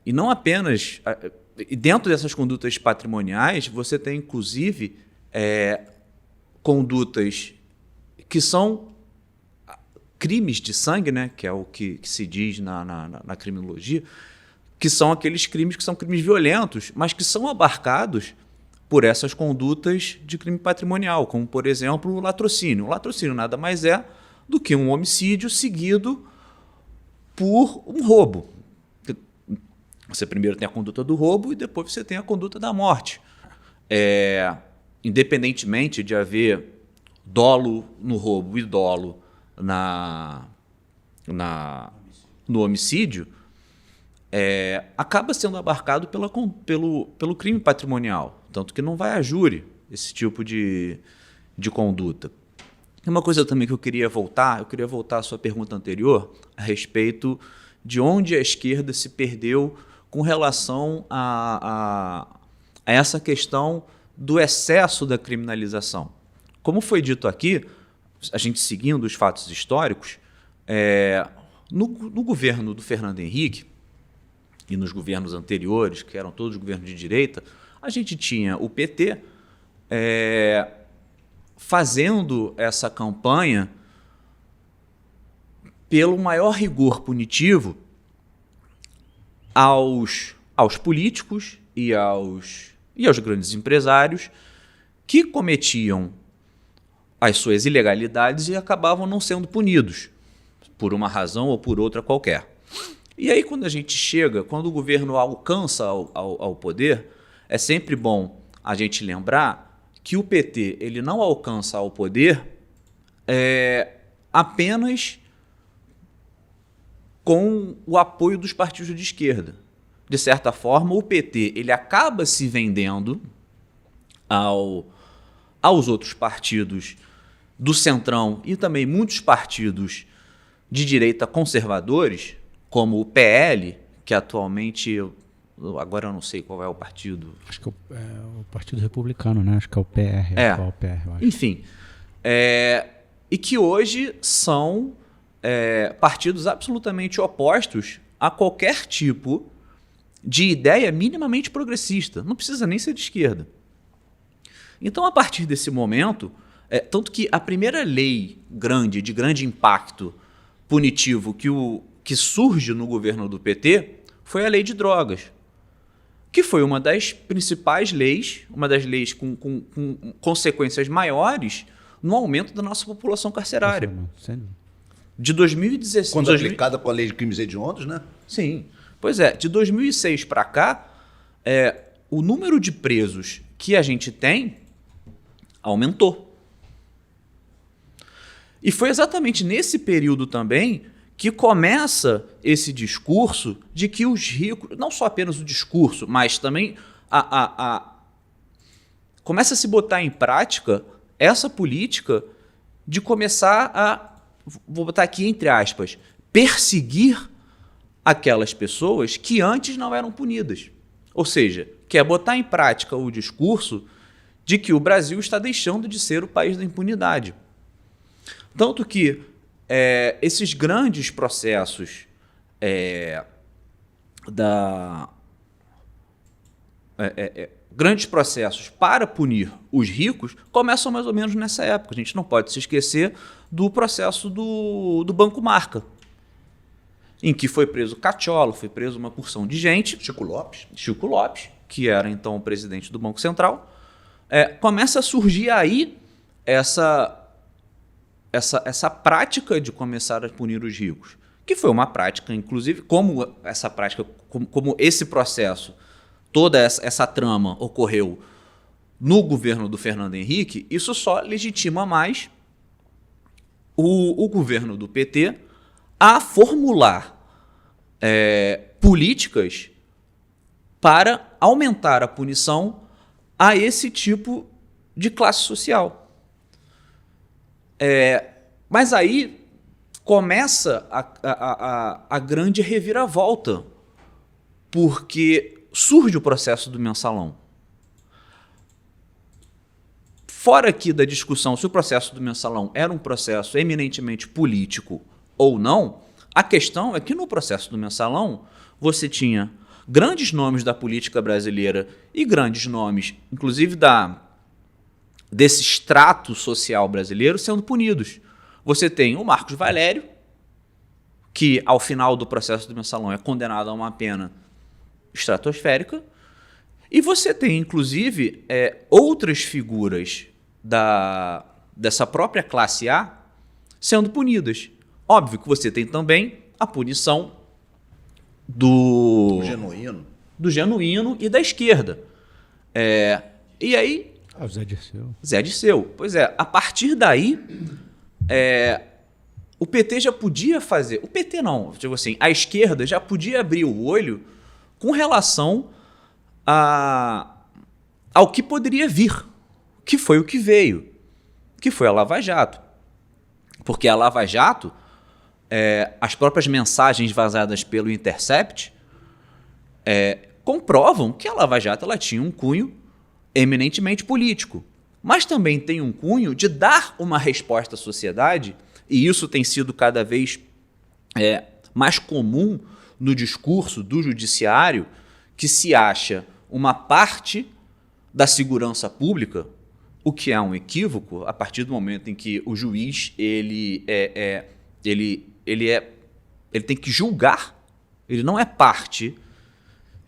E não apenas... E dentro dessas condutas patrimoniais, você tem, inclusive... condutas que são crimes de sangue, né, que é o que se diz na criminologia, que são aqueles crimes que são crimes violentos, mas que são abarcados por essas condutas de crime patrimonial, como, por exemplo, o latrocínio. O latrocínio nada mais é do que um homicídio seguido por um roubo. Você primeiro tem a conduta do roubo e depois você tem a conduta da morte. Independentemente de haver dolo no roubo e dolo no homicídio, acaba sendo abarcado pelo crime patrimonial, tanto que não vai a júri esse tipo de conduta. Uma coisa também que eu queria voltar à sua pergunta anterior a respeito de onde a esquerda se perdeu com relação a essa questão do excesso da criminalização. Como foi dito aqui, a gente seguindo os fatos históricos, no governo do Fernando Henrique e nos governos anteriores, que eram todos governos de direita, a gente tinha o PT fazendo essa campanha pelo maior rigor punitivo aos políticos e aos grandes empresários que cometiam as suas ilegalidades e acabavam não sendo punidos por uma razão ou por outra qualquer. E aí quando o governo alcança ao poder, é sempre bom a gente lembrar que o PT ele não alcança ao poder apenas com o apoio dos partidos de esquerda. De certa forma, o PT ele acaba se vendendo aos outros partidos do Centrão e também muitos partidos de direita conservadores, como o PL, que atualmente, agora eu não sei qual é o partido. Acho que é o Partido Republicano, né? Acho que é o PR. O PR, eu acho. Enfim, e que hoje são partidos absolutamente opostos a qualquer tipo de ideia minimamente progressista. Não precisa nem ser de esquerda. Então, a partir desse momento, tanto que a primeira lei de grande impacto punitivo que surge no governo do PT foi a lei de drogas, que foi uma das principais leis, uma das leis com consequências maiores no aumento da nossa população carcerária. De 2016... Quando aplicada com a lei de crimes hediondos, né? Sim. Pois é, de 2006 para cá, o número de presos que a gente tem aumentou. E foi exatamente nesse período também que começa esse discurso de que os ricos, não só apenas o discurso, mas também começa a se botar em prática essa política de começar a, vou botar aqui entre aspas, perseguir aquelas pessoas que antes não eram punidas. Ou seja, que é botar em prática o discurso de que o Brasil está deixando de ser o país da impunidade. Tanto que esses grandes processos grandes processos para punir os ricos começam mais ou menos nessa época. A gente não pode se esquecer do processo do Banco Marca, em que foi preso Cacciola, foi preso uma porção de gente. Chico Lopes, que era então o presidente do Banco Central. Começa a surgir aí essa prática de começar a punir os ricos, que foi uma prática, inclusive, como esse processo, toda essa trama ocorreu no governo do Fernando Henrique, isso só legitima mais o governo do PT a formular políticas para aumentar a punição a esse tipo de classe social. Mas aí começa a grande reviravolta, porque surge o processo do mensalão. Fora aqui da discussão se o processo do mensalão era um processo eminentemente político ou não, a questão é que no processo do mensalão você tinha grandes nomes da política brasileira e grandes nomes, inclusive desse extrato social brasileiro, sendo punidos. Você tem o Marcos Valério, que ao final do processo do mensalão é condenado a uma pena estratosférica, e você tem, inclusive, outras figuras dessa própria classe A sendo punidas. Óbvio que você tem também a punição do genuíno e da esquerda. E aí... O Zé Dirceu. Zé Dirceu. Pois é, a partir daí, o PT já podia fazer... O PT não, digo assim, a esquerda já podia abrir o olho com relação ao que poderia vir, que foi o que veio, que foi a Lava Jato. Porque a Lava Jato, as próprias mensagens vazadas pelo Intercept comprovam que a Lava Jato ela tinha um cunho eminentemente político, mas também tem um cunho de dar uma resposta à sociedade, e isso tem sido cada vez mais comum no discurso do judiciário, que se acha uma parte da segurança pública, o que é um equívoco a partir do momento em que o juiz ele tem que julgar, ele não é parte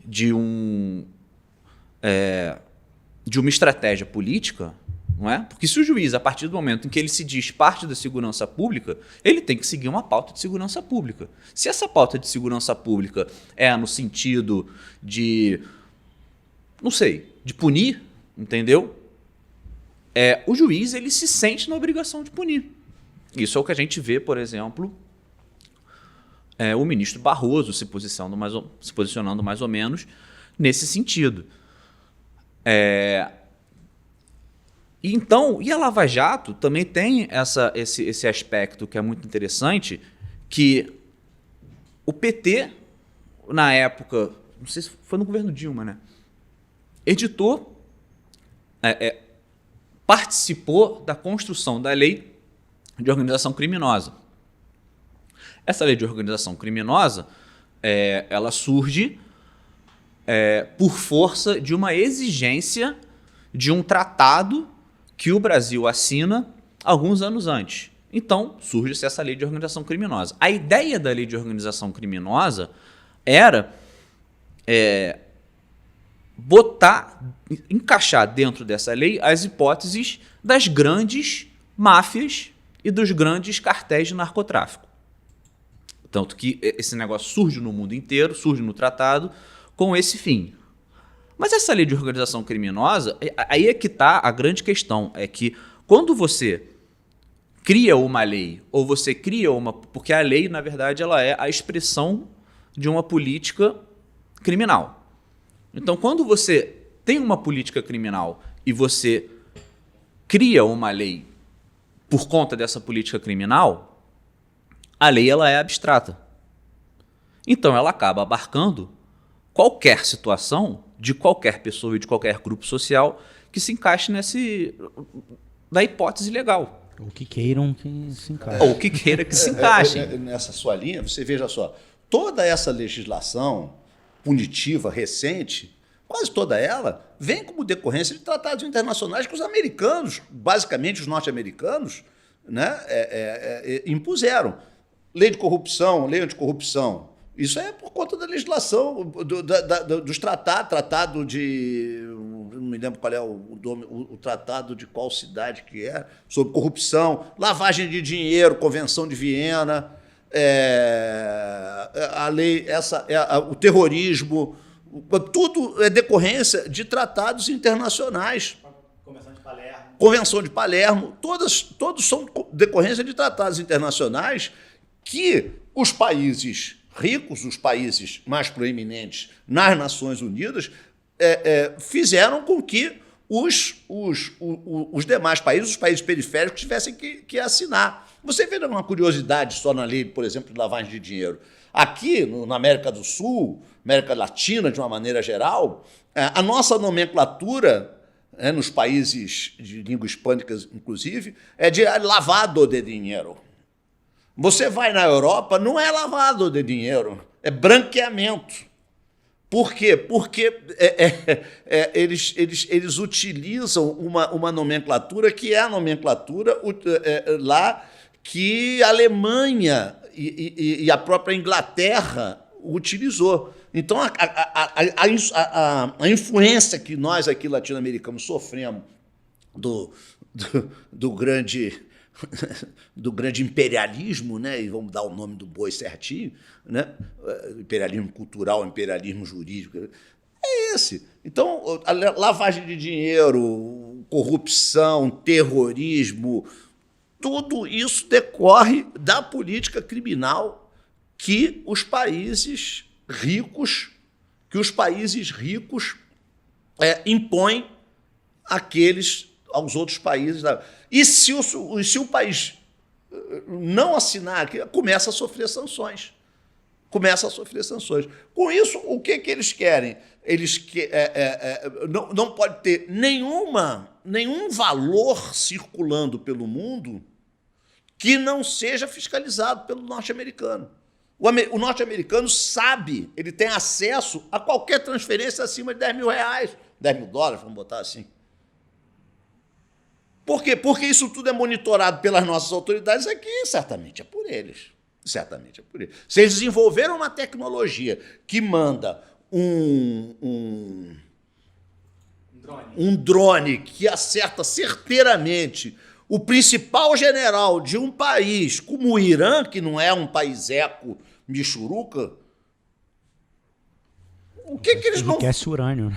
de uma estratégia política, não é? Porque se o juiz, a partir do momento em que ele se diz parte da segurança pública, ele tem que seguir uma pauta de segurança pública. Se essa pauta de segurança pública é no sentido de, não sei, de punir, entendeu? O juiz ele se sente na obrigação de punir. Isso é o que a gente vê, por exemplo, o ministro Barroso se posicionando mais ou menos nesse sentido. Então, e a Lava Jato também tem esse aspecto que é muito interessante, que o PT, na época, não sei se foi no governo Dilma, né? Participou da construção da lei de organização criminosa. Essa lei de organização criminosa, ela surge por força de uma exigência de um tratado que o Brasil assina alguns anos antes. Então, surge essa lei de organização criminosa. A ideia da lei de organização criminosa era encaixar dentro dessa lei as hipóteses das grandes máfias e dos grandes cartéis de narcotráfico. Tanto que esse negócio surge no mundo inteiro, surge no tratado com esse fim. Mas essa lei de organização criminosa, aí é que está a grande questão, é que quando você cria uma lei, ou você cria porque a lei, na verdade, ela é a expressão de uma política criminal. Então, quando você tem uma política criminal e você cria uma lei por conta dessa política criminal, a lei ela é abstrata. Então ela acaba abarcando qualquer situação de qualquer pessoa e de qualquer grupo social que se encaixe na hipótese legal. Ou que queiram que se encaixe. Ou que queira que se encaixe. Nessa sua linha, você veja só, toda essa legislação punitiva recente, quase toda ela, vem como decorrência de tratados internacionais que os americanos, basicamente os norte-americanos, né, impuseram. Lei de corrupção, lei anticorrupção. Isso é por conta da legislação, dos tratados, tratado de... não me lembro qual é o tratado de qual cidade que é, sobre corrupção, lavagem de dinheiro, Convenção de Viena, a lei, o terrorismo, tudo é decorrência de tratados internacionais. Convenção de Palermo, todos são decorrência de tratados internacionais que os países ricos, os países mais proeminentes nas Nações Unidas, fizeram com que os demais países, os países periféricos, tivessem que assinar. Você vê uma curiosidade só na lei, por exemplo, de lavagem de dinheiro. Aqui, na América do Sul, América Latina, de uma maneira geral, a nossa nomenclatura, nos países de língua hispânica, inclusive, é de lavado de dinheiro. Você vai na Europa, não é lavado de dinheiro, é branqueamento. Por quê? Porque eles utilizam uma nomenclatura que é a nomenclatura lá que a Alemanha e a própria Inglaterra utilizou. Então, a influência que nós aqui latino-americanos sofremos do grande imperialismo, né? E vamos dar o nome do boi certinho, né? Imperialismo cultural, imperialismo jurídico, é esse. Então, a lavagem de dinheiro, corrupção, terrorismo, tudo isso decorre da política criminal que os países ricos impõem aos outros países. E se o país não assinar, começa a sofrer sanções. Com isso, o que eles querem? Não pode ter nenhum valor circulando pelo mundo que não seja fiscalizado pelo norte-americano. O norte-americano sabe, ele tem acesso a qualquer transferência acima de R$10 mil, $10 mil, vamos botar assim. Por quê? Porque isso tudo é monitorado pelas nossas autoridades aqui, certamente é por eles. Se eles desenvolveram uma tecnologia que manda um drone que acerta certeiramente o principal general de um país como o Irã, que não é um país eco michuruca, o que eles não... Enriquece urânio.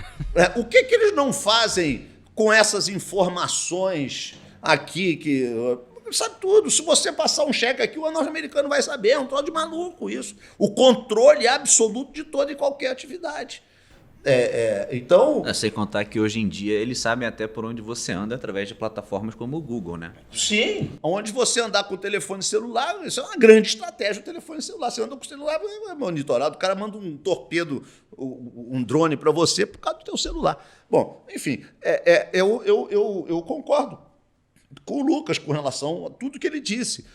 O que eles não fazem com essas informações aqui, que sabe tudo. Se você passar um cheque aqui, o norte-americano vai saber, é um troço de maluco isso. O controle absoluto de toda e qualquer atividade. Então... Sem contar que hoje em dia eles sabem até por onde você anda através de plataformas como o Google, né? Sim, onde você andar com o telefone celular, isso é uma grande estratégia, o telefone celular. Você anda com o celular, é monitorado, o cara manda um torpedo, um drone para você por causa do teu celular. Bom, enfim, eu concordo com o Lucas com relação a tudo que ele disse.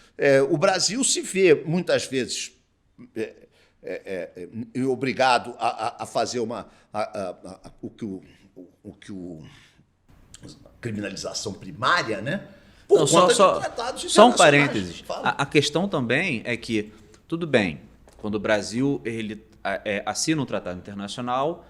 O Brasil se vê, muitas vezes... obrigado a fazer o que a criminalização primária, né? Por conta de tratados só um internacionais. parênteses. A questão também é que, tudo bem, quando o Brasil assina um tratado internacional,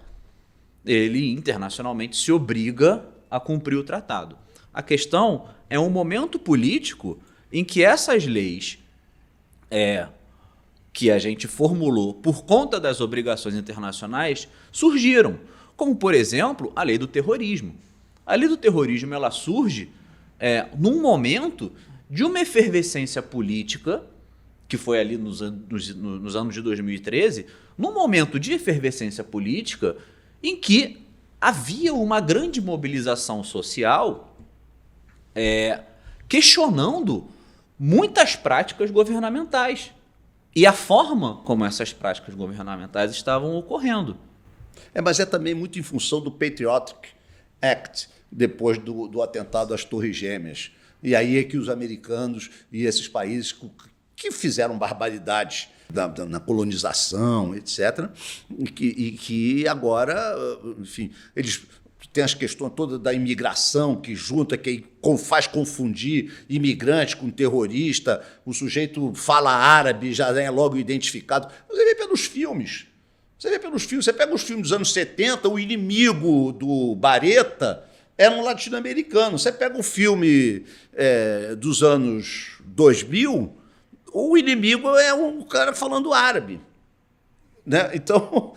ele internacionalmente se obriga a cumprir o tratado. A questão é um momento político em que essas leis que a gente formulou por conta das obrigações internacionais surgiram, como, por exemplo, a lei do terrorismo. A lei do terrorismo ela surge num momento de uma efervescência política, que foi ali nos anos de 2013, num momento de efervescência política em que havia uma grande mobilização social questionando muitas práticas governamentais e a forma como essas práticas governamentais estavam ocorrendo. Mas é também muito em função do Patriotic Act, depois do atentado às Torres Gêmeas. E aí é que os americanos e esses países que fizeram barbaridades na colonização, etc., e que agora, enfim, eles têm as questões todas da imigração que junta, que faz confundir imigrante com terrorista, o sujeito fala árabe, já é logo identificado. Você vê pelos filmes. Você pega os filmes dos anos 70, o inimigo do Bareta era um latino-americano. Você pega o filme dos anos 2000, o inimigo é um cara falando árabe. Né? Então,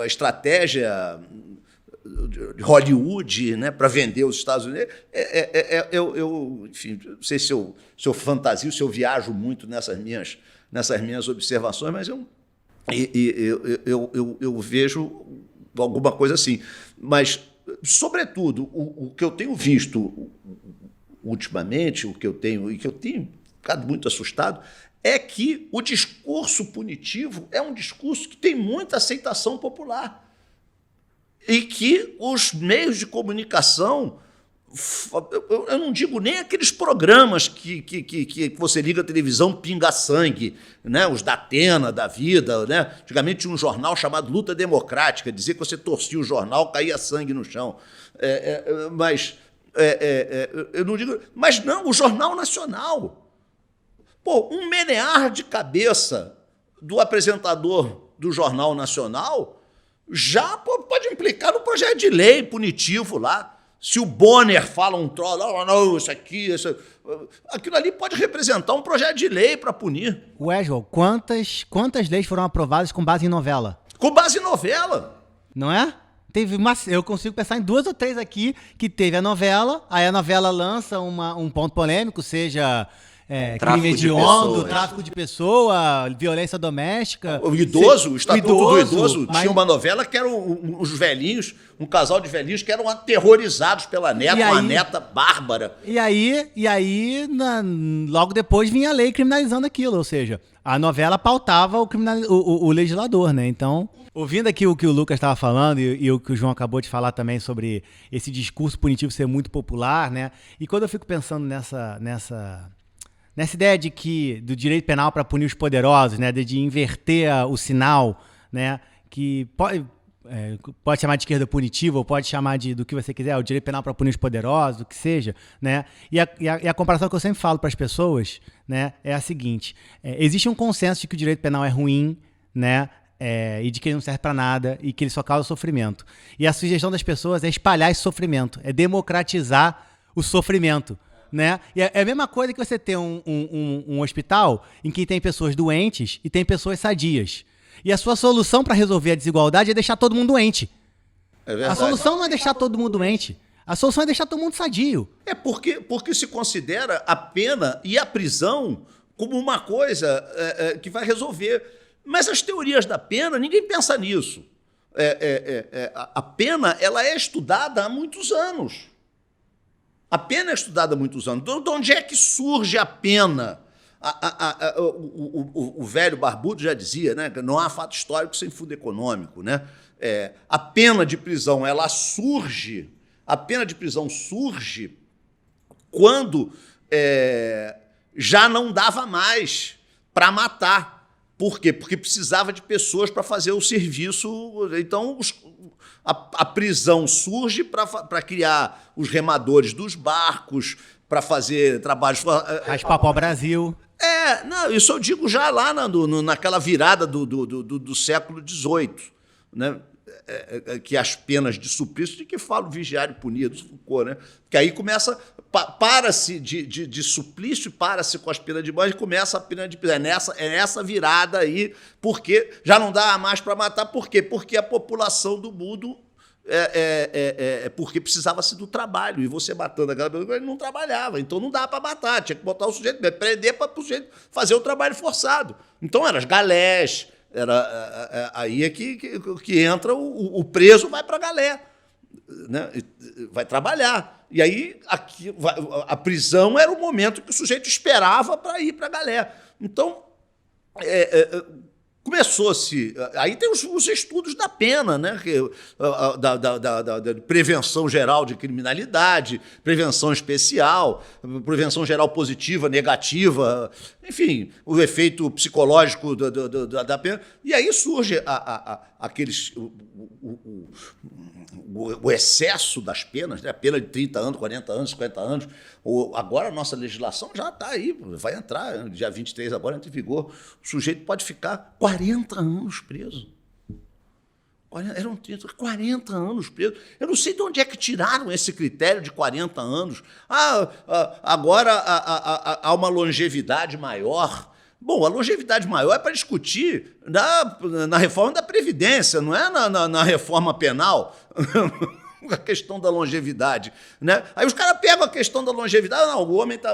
a estratégia de Hollywood, né, para vender os Estados Unidos, enfim, não sei se eu fantasio, se eu viajo muito nessas minhas observações, mas eu vejo alguma coisa assim. Mas, sobretudo, o que eu tenho visto ultimamente, e que eu tenho ficado muito assustado, é que o discurso punitivo é um discurso que tem muita aceitação popular e que os meios de comunicação, eu não digo nem aqueles programas que você liga a televisão pinga-sangue, né? Os da Atena, da vida. Né? Antigamente tinha um jornal chamado Luta Democrática, dizia que você torcia o jornal, caía sangue no chão. Eu não digo... Mas não, o Jornal Nacional. Pô, um menear de cabeça do apresentador do Jornal Nacional já pode implicar no projeto de lei punitivo lá. Se o Bonner fala um troço, não, aquilo ali pode representar um projeto de lei para punir. João, quantas leis foram aprovadas com base em novela? Com base em novela. Não é? Eu consigo pensar em 2 ou 3 aqui que teve a novela, aí a novela lança um ponto polêmico, seja crime hediondo, tráfico de pessoa, violência doméstica. O Estatuto do Idoso, tinha uma novela que eram os velhinhos, um casal de velhinhos que eram aterrorizados pela neta, uma neta bárbara. E aí logo depois vinha a lei criminalizando aquilo, ou seja, a novela pautava o legislador, né? Então, ouvindo aqui o que o Lucas estava falando e o que o João acabou de falar também sobre esse discurso punitivo ser muito popular, né? E quando eu fico pensando nessa ideia do direito penal para punir os poderosos, né, de inverter o sinal, né, que pode chamar de esquerda punitiva ou pode chamar do que você quiser, o direito penal para punir os poderosos, o que seja, né, e a comparação que eu sempre falo para as pessoas, né, é a seguinte: existe um consenso de que o direito penal é ruim, né, e de que ele não serve para nada e que ele só causa sofrimento. E a sugestão das pessoas é espalhar esse sofrimento, é democratizar o sofrimento. Né? E é a mesma coisa que você ter um hospital em que tem pessoas doentes e tem pessoas sadias. E a sua solução para resolver a desigualdade é deixar todo mundo doente. É verdade. A solução não é deixar todo mundo doente. A solução é deixar todo mundo sadio. Porque se considera a pena e a prisão como uma coisa que vai resolver. Mas as teorias da pena, ninguém pensa nisso. A pena ela é estudada há muitos anos. A pena é estudada há muitos anos. De onde é que surge a pena? O velho barbudo já dizia, né, que não há fato histórico sem fundo econômico. Né? A pena de prisão surge quando já não dava mais para matar. Por quê? Porque precisava de pessoas para fazer o serviço. Então, a prisão surge para criar os remadores dos barcos, para fazer trabalhos... Raspar pau Brasil. Não, isso eu digo já lá naquela virada do século XVIII, né? Que as penas de suplício, de que fala o vigiário punido, Foucault, né? Que aí começa... Para-se de suplício, para-se com as penas de morte e começa a pena de prisão. É nessa virada aí, porque já não dá mais para matar. Por quê? Porque a população do mundo porque precisava-se do trabalho. E você matando aquela pessoa, ele não trabalhava. Então não dá para matar. Tinha que botar o sujeito, prender para o sujeito fazer o trabalho forçado. Então eram as galés, Aí é que entra o preso, vai para a galé, né? Vai trabalhar. E aí a prisão era o momento que o sujeito esperava para ir para a galé. Então, começou-se. Aí tem os estudos da pena, né? Da prevenção geral de criminalidade, prevenção especial, prevenção geral positiva, negativa, enfim, o efeito psicológico da pena. E aí surge o excesso das penas, né? A pena de 30 anos, 40 anos, 50 anos. Agora a nossa legislação já está aí, vai entrar, dia 23 agora entra em vigor. O sujeito pode ficar 40 anos preso. Eram 40 anos preso. Eu não sei de onde é que tiraram esse critério de 40 anos. Agora há uma longevidade maior. Bom, a longevidade maior é para discutir na reforma da Previdência, não é na reforma penal. A questão da longevidade, né? Aí os caras pegam a questão da longevidade. Não,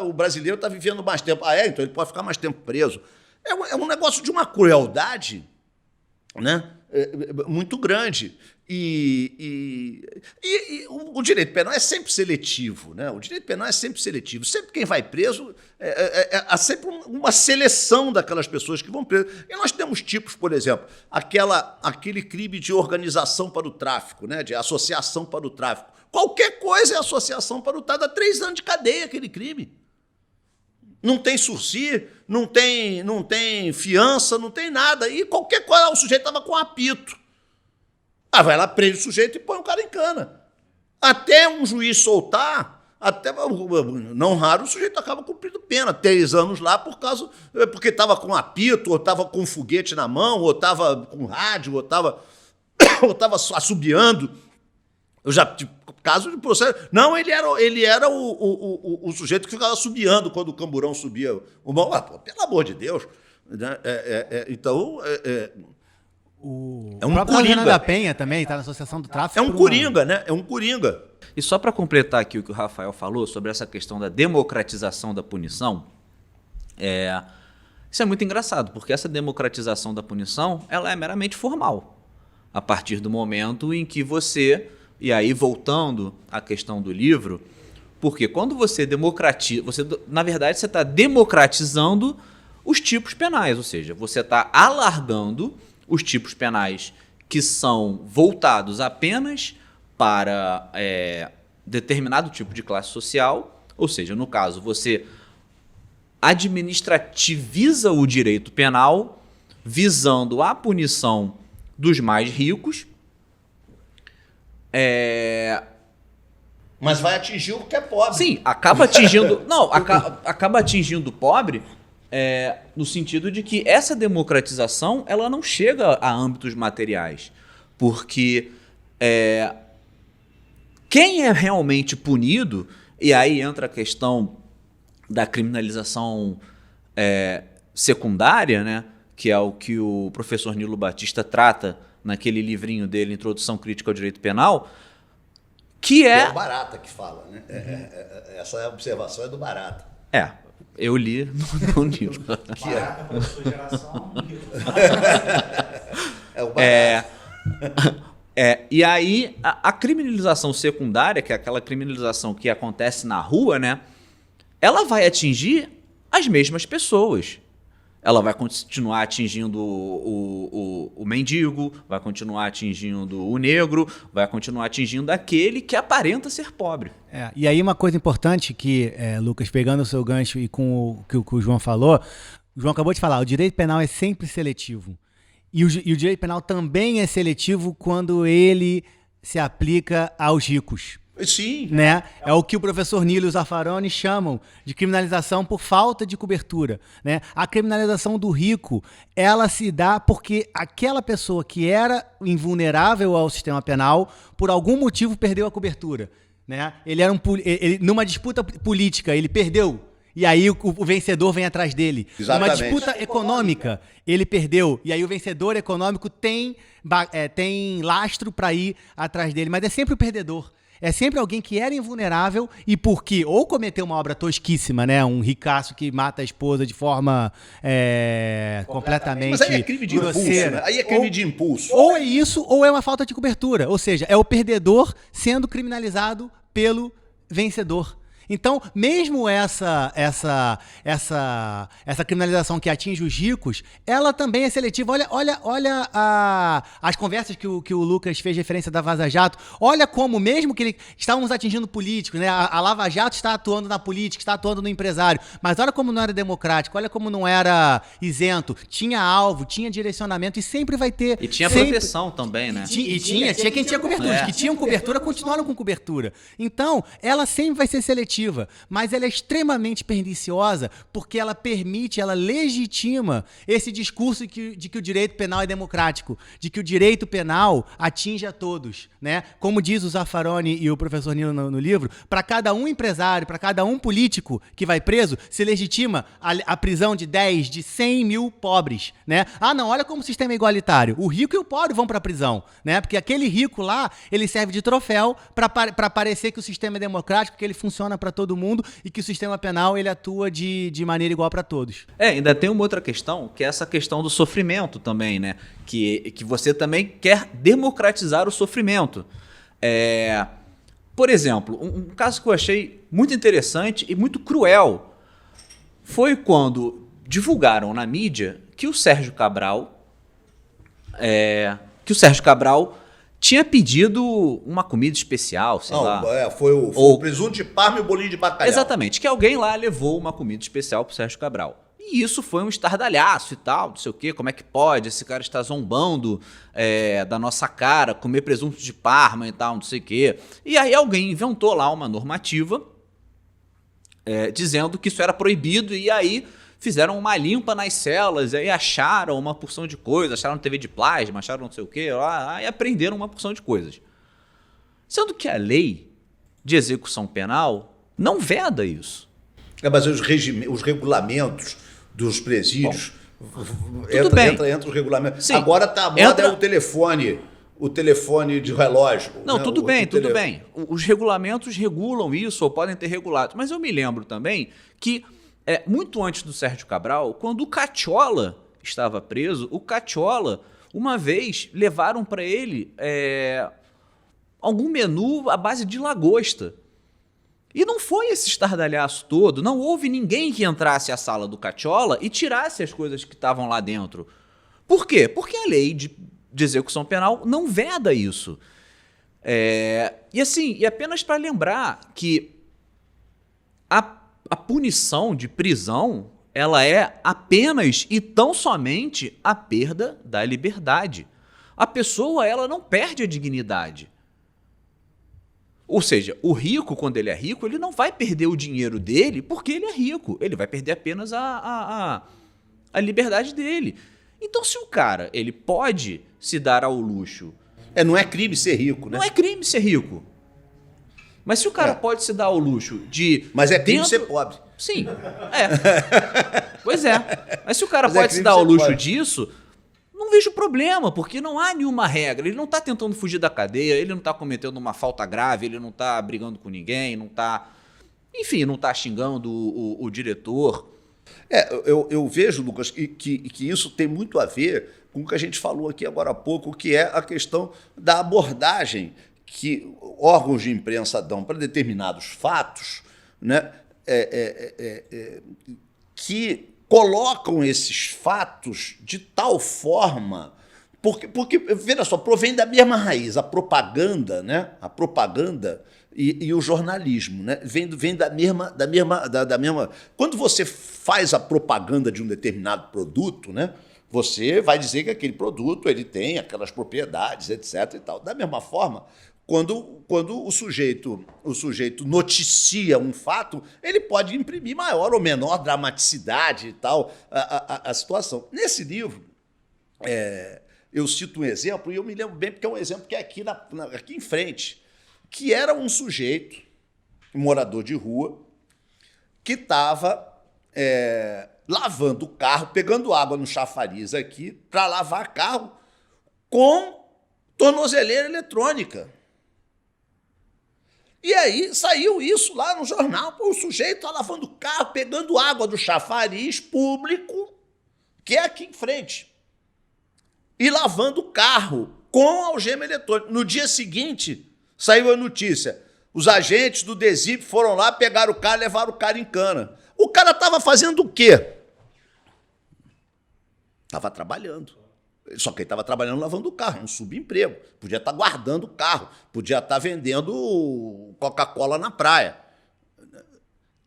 o brasileiro está vivendo mais tempo. Então ele pode ficar mais tempo preso. É um negócio de uma crueldade, né? Muito grande. E o direito penal é sempre seletivo, né? O direito penal é sempre seletivo. Sempre quem vai preso, há sempre uma seleção daquelas pessoas que vão preso. E nós temos tipos, por exemplo, aquele crime de organização para o tráfico, né? De associação para o tráfico. Qualquer coisa é associação para o tráfico. Dá 3 anos de cadeia aquele crime. Não tem sursi, não tem fiança, não tem nada. E qualquer coisa, o sujeito estava com apito. Vai lá, prende o sujeito e põe o cara em cana. Até um juiz soltar, não raro, o sujeito acaba cumprindo pena. 3 anos lá porque estava com apito, ou estava com foguete na mão, ou estava com rádio, ou estava assobiando. Eu já tive caso de processo. Não, ele era o sujeito que ficava assobiando quando o camburão subia. Pelo amor de Deus. Né? Então... O um próprio coringa. Renan da Penha também está na Associação do Tráfico. É um coringa, né? É um coringa. E só para completar aqui o que o Rafael falou sobre essa questão da democratização da punição, isso é muito engraçado, porque essa democratização da punição ela é meramente formal. A partir do momento em que você, e aí voltando à questão do livro, porque quando você democratiza, na verdade você está democratizando os tipos penais, ou seja, você está alargando os tipos penais que são voltados apenas para determinado tipo de classe social, ou seja, no caso, você administrativiza o direito penal visando a punição dos mais ricos. Mas vai atingir o que é pobre. Sim, acaba atingindo... Não, acaba atingindo o pobre... no sentido de que essa democratização ela não chega a âmbitos materiais, porque quem é realmente punido, e aí entra a questão da criminalização secundária, né, que é o que o professor Nilo Batista trata naquele livrinho dele, Introdução Crítica ao Direito Penal, que é... É o Barata que fala, né? Essa observação é do Barata. Eu li no livro. Barata para sua geração. É o Barata. E aí, a criminalização secundária, que é aquela criminalização que acontece na rua, né? Ela vai atingir as mesmas pessoas. Ela vai continuar atingindo o mendigo, vai continuar atingindo o negro, vai continuar atingindo aquele que aparenta ser pobre. E aí uma coisa importante que, Lucas, pegando o seu gancho e com o que o João falou, o João acabou de falar, o direito penal é sempre seletivo. E o direito penal também é seletivo quando ele se aplica aos ricos. Sim. Né? É o que o professor Nilo e o Zaffaroni chamam de criminalização por falta de cobertura. Né? A criminalização do rico, ela se dá porque aquela pessoa que era invulnerável ao sistema penal, por algum motivo perdeu a cobertura. Né? Ele numa disputa política, ele perdeu. E aí o vencedor vem atrás dele. Exatamente. Numa disputa econômica, ele perdeu. E aí o vencedor econômico tem lastro para ir atrás dele. Mas é sempre o perdedor. É sempre alguém que era invulnerável e porque ou cometeu uma obra tosquíssima, né? Um ricaço que mata a esposa de forma completamente Mas aí é crime de impulso, grosseira. né? Aí é crime de impulso. Ou é isso, ou é uma falta de cobertura. Ou seja, é o perdedor sendo criminalizado pelo vencedor. Então, mesmo essa criminalização que atinge os ricos, ela também é seletiva. Olha as conversas que o Lucas fez referência da Vaza Jato. Olha como, mesmo que estávamos atingindo políticos, né? A Lava Jato está atuando na política, está atuando no empresário, mas olha como não era democrático, olha como não era isento. Tinha alvo, tinha direcionamento e sempre vai ter. E tinha sempre, proteção também, né? Tinha quem tinha cobertura. Os que tinham cobertura continuaram com cobertura. Então, ela sempre vai ser seletiva, mas ela é extremamente perniciosa porque ela permite, ela legitima esse discurso de que o direito penal é democrático, de que o direito penal atinge a todos, né? Como diz o Zaffaroni e o professor Nilo no livro, para cada um empresário, para cada um político que vai preso, se legitima a prisão de 10, de 100 mil pobres, né? Ah, não, olha como o sistema é igualitário. O rico e o pobre vão para a prisão, né? Porque aquele rico lá, ele serve de troféu para parecer que o sistema é democrático, que ele funciona para todo mundo e que o sistema penal ele atua de maneira igual para todos. Ainda tem uma outra questão, que é essa questão do sofrimento também, né? Que você também quer democratizar o sofrimento. Por exemplo, um caso que eu achei muito interessante e muito cruel foi quando divulgaram na mídia que o Sérgio Cabral tinha pedido uma comida especial, sei lá. Foi o presunto de Parma e o bolinho de bacalhau. Exatamente, que alguém lá levou uma comida especial pro Sérgio Cabral. E isso foi um estardalhaço e tal, não sei o quê, como é que pode, esse cara está zombando da nossa cara, comer presunto de Parma e tal, não sei o quê. E aí alguém inventou lá uma normativa dizendo que isso era proibido e aí fizeram uma limpa nas celas, aí acharam uma porção de coisas, acharam TV de plasma, acharam não sei o quê, lá, e aprenderam uma porção de coisas. Sendo que a lei de execução penal não veda isso. Mas os regulamentos dos presídios, entra os regulamentos. Sim, agora tá a moda é o telefone de relógio. Não, né? tudo bem. Os regulamentos regulam isso, ou podem ter regulado. Mas eu me lembro também que muito antes do Sérgio Cabral, quando o Cacciola estava preso, o Cacciola, uma vez, levaram para ele algum menu à base de lagosta. E não foi esse estardalhaço todo, não houve ninguém que entrasse à sala do Cacciola e tirasse as coisas que estavam lá dentro. Por quê? Porque a lei de execução penal não veda isso. E apenas para lembrar que a punição de prisão, ela é apenas e tão somente a perda da liberdade. A pessoa, ela não perde a dignidade. Ou seja, o rico, quando ele é rico, ele não vai perder o dinheiro dele porque ele é rico. Ele vai perder apenas a liberdade dele. Então, se o cara ele pode se dar ao luxo... não é crime ser rico, né? Não é crime ser rico. Mas se o cara pode se dar ao luxo de... Mas é crime ser pobre. Sim, Pois é. Mas se o cara pode se dar ao luxo disso, não vejo problema, porque não há nenhuma regra. Ele não está tentando fugir da cadeia, ele não está cometendo uma falta grave, ele não está brigando com ninguém, não está... Enfim, não está xingando o diretor. Eu vejo, Lucas, que isso tem muito a ver com o que a gente falou aqui agora há pouco, que é a questão da abordagem que órgãos de imprensa dão para determinados fatos, né, que colocam esses fatos de tal forma... Porque veja só, provém da mesma raiz, a propaganda, né? A propaganda e o jornalismo, né? Vem da mesma... Quando você faz a propaganda de um determinado produto, né? Você vai dizer que aquele produto ele tem aquelas propriedades, etc. e tal. Da mesma forma, quando o sujeito noticia um fato, ele pode imprimir maior ou menor dramaticidade e tal a situação. Nesse livro, eu cito um exemplo, e eu me lembro bem porque é um exemplo que é aqui em frente, que era um sujeito, um morador de rua, que estava lavando o carro, pegando água no chafariz aqui, para lavar carro com tornozeleira eletrônica. E aí saiu isso lá no jornal. Pô, o sujeito está lavando o carro, pegando água do chafariz público, que é aqui em frente, e lavando o carro com algema eletrônica. No dia seguinte, saiu a notícia. Os agentes do DESIP foram lá, pegaram o cara, levaram o cara em cana. O cara estava fazendo o quê? Estava trabalhando. Só que ele estava trabalhando lavando o carro, um subemprego. Podia estar guardando o carro, podia estar vendendo Coca-Cola na praia.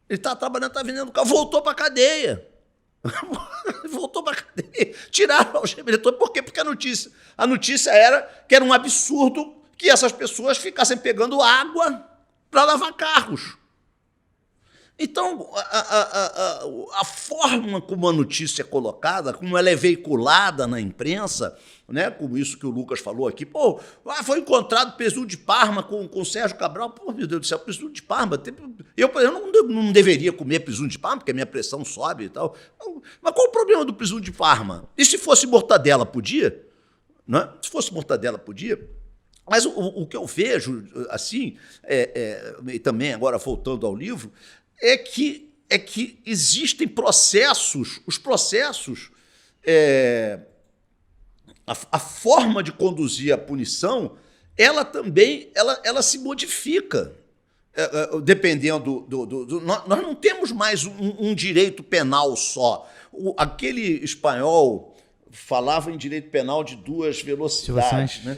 Ele estava trabalhando, estava vendendo o carro, voltou para a cadeia. Voltou para a cadeia. Tiraram o algema eletrônica. Por quê? Porque a notícia era que era um absurdo que essas pessoas ficassem pegando água para lavar carros. Então, a forma como a notícia é colocada, como ela é veiculada na imprensa, né, como isso que o Lucas falou aqui, pô, foi encontrado presunto de Parma com o Sérgio Cabral, pô, meu Deus do céu, presunto de Parma, eu não deveria comer presunto de Parma, porque a minha pressão sobe e tal, mas qual o problema do presunto de Parma? E se fosse mortadela, podia? Né? Se fosse mortadela, podia? Mas o que eu vejo, assim, e também agora voltando ao livro, é que existem processos, os processos, a forma de conduzir a punição, ela também ela se modifica, dependendo nós não temos mais um direito penal só. Aquele espanhol falava em direito penal de duas velocidades, né?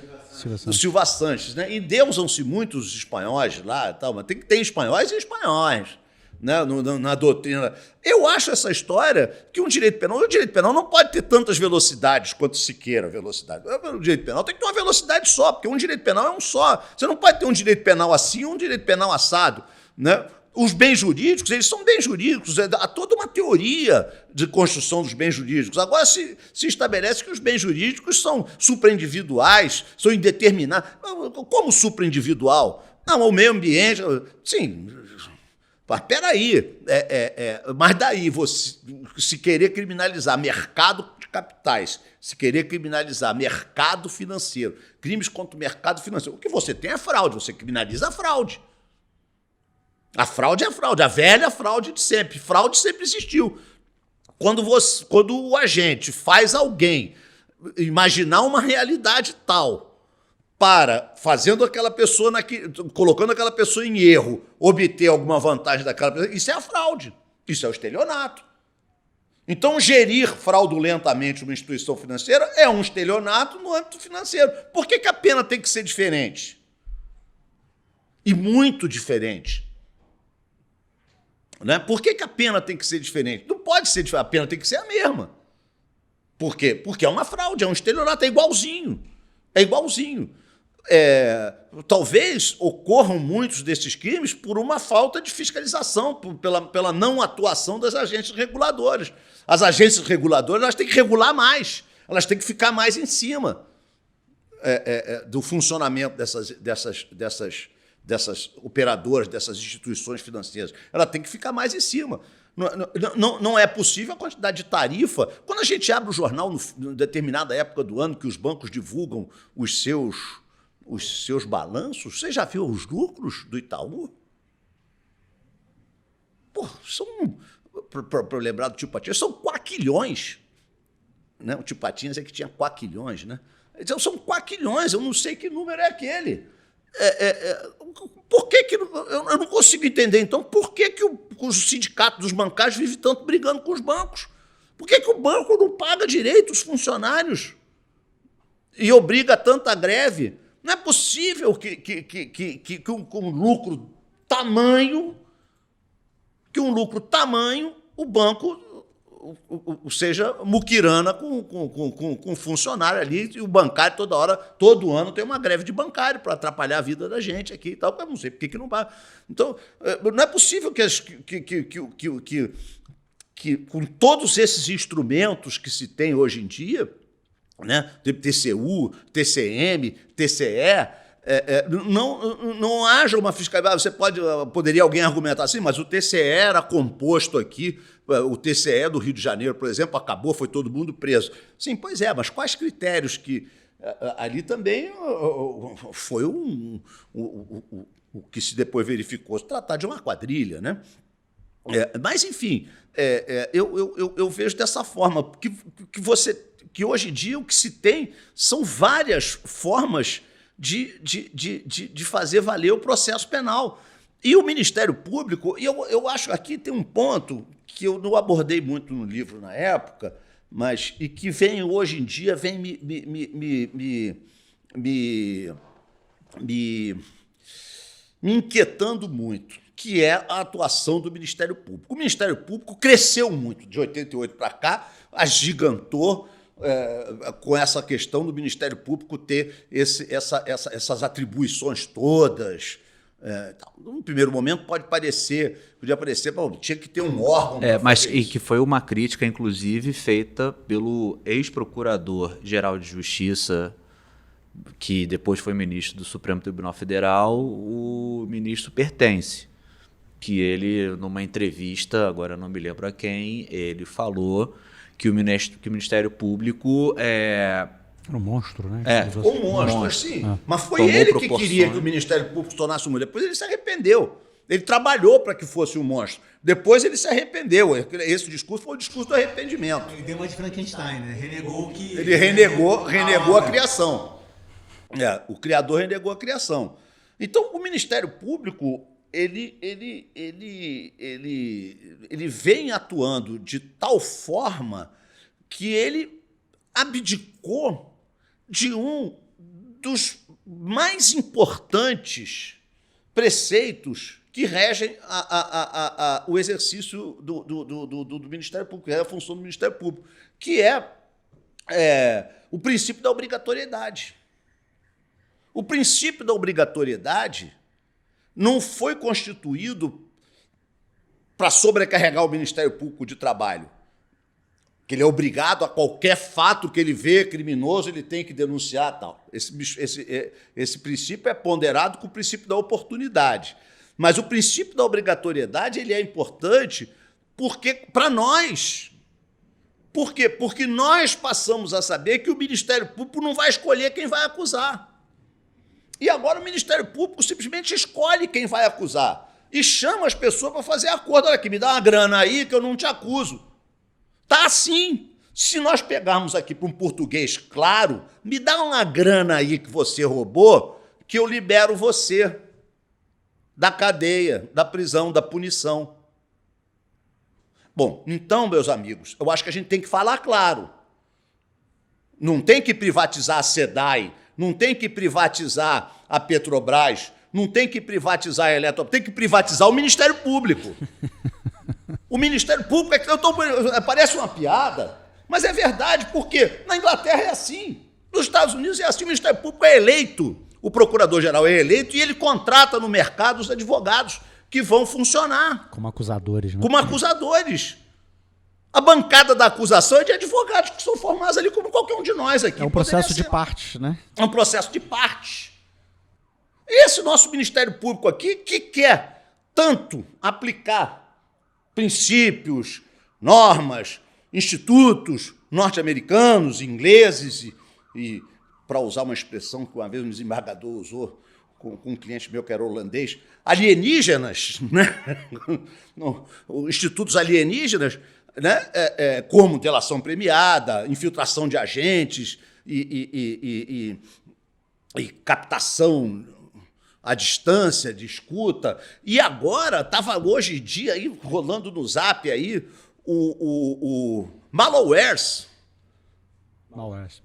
O Silva Sanches, né? E deusam-se muitos espanhóis lá, tal, mas tem espanhóis e espanhóis. Né, na doutrina. Eu acho essa história que o direito penal não pode ter tantas velocidades quanto se queira velocidade. O direito penal tem que ter uma velocidade só, porque um direito penal é um só. Você não pode ter um direito penal assim e um direito penal assado. Né? Os bens jurídicos, eles são bens jurídicos, há toda uma teoria de construção dos bens jurídicos. Agora se estabelece que os bens jurídicos são supraindividuais, são indeterminados. Como supraindividual? Não, o meio ambiente, sim. Mas peraí, mas daí você se querer criminalizar mercado de capitais, se querer criminalizar mercado financeiro, crimes contra o mercado financeiro, o que você tem é fraude, você criminaliza a fraude. A fraude é a fraude, a velha fraude de sempre. Fraude sempre existiu. Quando o agente faz alguém imaginar uma realidade tal, para, fazendo aquela pessoa, colocando aquela pessoa em erro, obter alguma vantagem daquela pessoa, isso é a fraude, isso é o estelionato. Então, gerir fraudulentamente uma instituição financeira é um estelionato no âmbito financeiro. Por que a pena tem que ser diferente? E muito diferente. Né? Por que a pena tem que ser diferente? Não pode ser diferente, a pena tem que ser a mesma. Por quê? Porque é uma fraude, é um estelionato, é igualzinho. É igualzinho. Talvez ocorram muitos desses crimes por uma falta de fiscalização, pela não atuação das agências reguladoras. As agências reguladoras elas têm que regular mais, elas têm que ficar mais em cima do funcionamento dessas operadoras, dessas instituições financeiras. Ela tem que ficar mais em cima. Não é possível a quantidade de tarifa. Quando a gente abre o jornal, em determinada época do ano, que os bancos divulgam os seus balanços, você já viu os lucros do Itaú? Pô, para lembrar do Tio Patinhas, são quaquilhões. Né? O Tio Patinhas é que tinha quaquilhões, né? Então, são quaquilhões, eu não sei que número é aquele. Por que eu não consigo entender, então, por que o sindicato dos bancários vive tanto brigando com os bancos? Por que o banco não paga direito os funcionários e obriga a tanta greve? Não é possível que um lucro tamanho, o banco seja muquirana com funcionário ali, e o bancário toda hora, todo ano tem uma greve de bancário para atrapalhar a vida da gente aqui e tal, eu não sei por que não paga. Então, não é possível que com todos esses instrumentos que se tem hoje em dia, né, TCU, TCM, TCE, não haja uma fiscalização. Poderia alguém argumentar assim, mas o TCE era composto aqui, o TCE do Rio de Janeiro, por exemplo, acabou, foi todo mundo preso. Sim, pois é, mas quais critérios que ali também foi o que se depois verificou se tratar de uma quadrilha, né? Mas, enfim, eu vejo dessa forma, que hoje em dia o que se tem são várias formas de fazer valer o processo penal. E o Ministério Público, eu acho que aqui tem um ponto que eu não abordei muito no livro na época, mas e que vem hoje em dia me inquietando muito, que é a atuação do Ministério Público. O Ministério Público cresceu muito, de 88 para cá, agigantou com essa questão do Ministério Público ter essas atribuições todas. Num primeiro momento podia parecer, tinha que ter um órgão. Mas e que foi uma crítica, inclusive, feita pelo ex-procurador-geral de Justiça, que depois foi ministro do Supremo Tribunal Federal, o ministro Pertence, que ele, numa entrevista, agora não me lembro a quem, ele falou que o Ministério Público Era um monstro, né? Um monstro, assim. Mas foi ele que queria que o Ministério Público se tornasse um monstro. Depois ele se arrependeu. Ele trabalhou para que fosse um monstro. Depois ele se arrependeu. Esse discurso foi o discurso do arrependimento. Ele deu uma de Frankenstein, né? Renegou o que... Ele renegou a criação. O criador renegou a criação. Então, o Ministério Público ele vem atuando de tal forma que ele abdicou de um dos mais importantes preceitos que regem o exercício do Ministério Público, que é a função do Ministério Público, que é o princípio da obrigatoriedade. O princípio da obrigatoriedade não foi constituído para sobrecarregar o Ministério Público de trabalho, que ele é obrigado a qualquer fato que ele vê criminoso, ele tem que denunciar tal. Esse princípio é ponderado com o princípio da oportunidade. Mas o princípio da obrigatoriedade ele é importante para nós. Por quê? Porque nós passamos a saber que o Ministério Público não vai escolher quem vai acusar. E agora o Ministério Público simplesmente escolhe quem vai acusar e chama as pessoas para fazer acordo. Olha aqui, me dá uma grana aí que eu não te acuso. Tá assim. Se nós pegarmos aqui para um português claro, me dá uma grana aí que você roubou, que eu libero você da cadeia, da prisão, da punição. Bom, então, meus amigos, eu acho que a gente tem que falar claro. Não tem que privatizar a SEDAI, não tem que privatizar a Petrobras, não tem que privatizar a Eletrobras, tem que privatizar o Ministério Público. O Ministério Público, parece uma piada, mas é verdade, porque na Inglaterra é assim, nos Estados Unidos é assim, o Ministério Público é eleito, o procurador-geral é eleito e ele contrata no mercado os advogados que vão funcionar. Como acusadores, né? Como acusadores. A bancada da acusação é de advogados que são formados ali como qualquer um de nós aqui. É um processo de partes, né? É um processo de partes. Esse nosso Ministério Público aqui, que quer tanto aplicar princípios, normas, institutos norte-americanos, ingleses e para usar uma expressão que uma vez um desembargador usou com um cliente meu que era holandês, alienígenas, né? Institutos alienígenas, né? Como delação premiada, infiltração de agentes e captação à distância, de escuta. E agora, estava hoje em dia aí, rolando no Zap aí, o malwares. Malwares.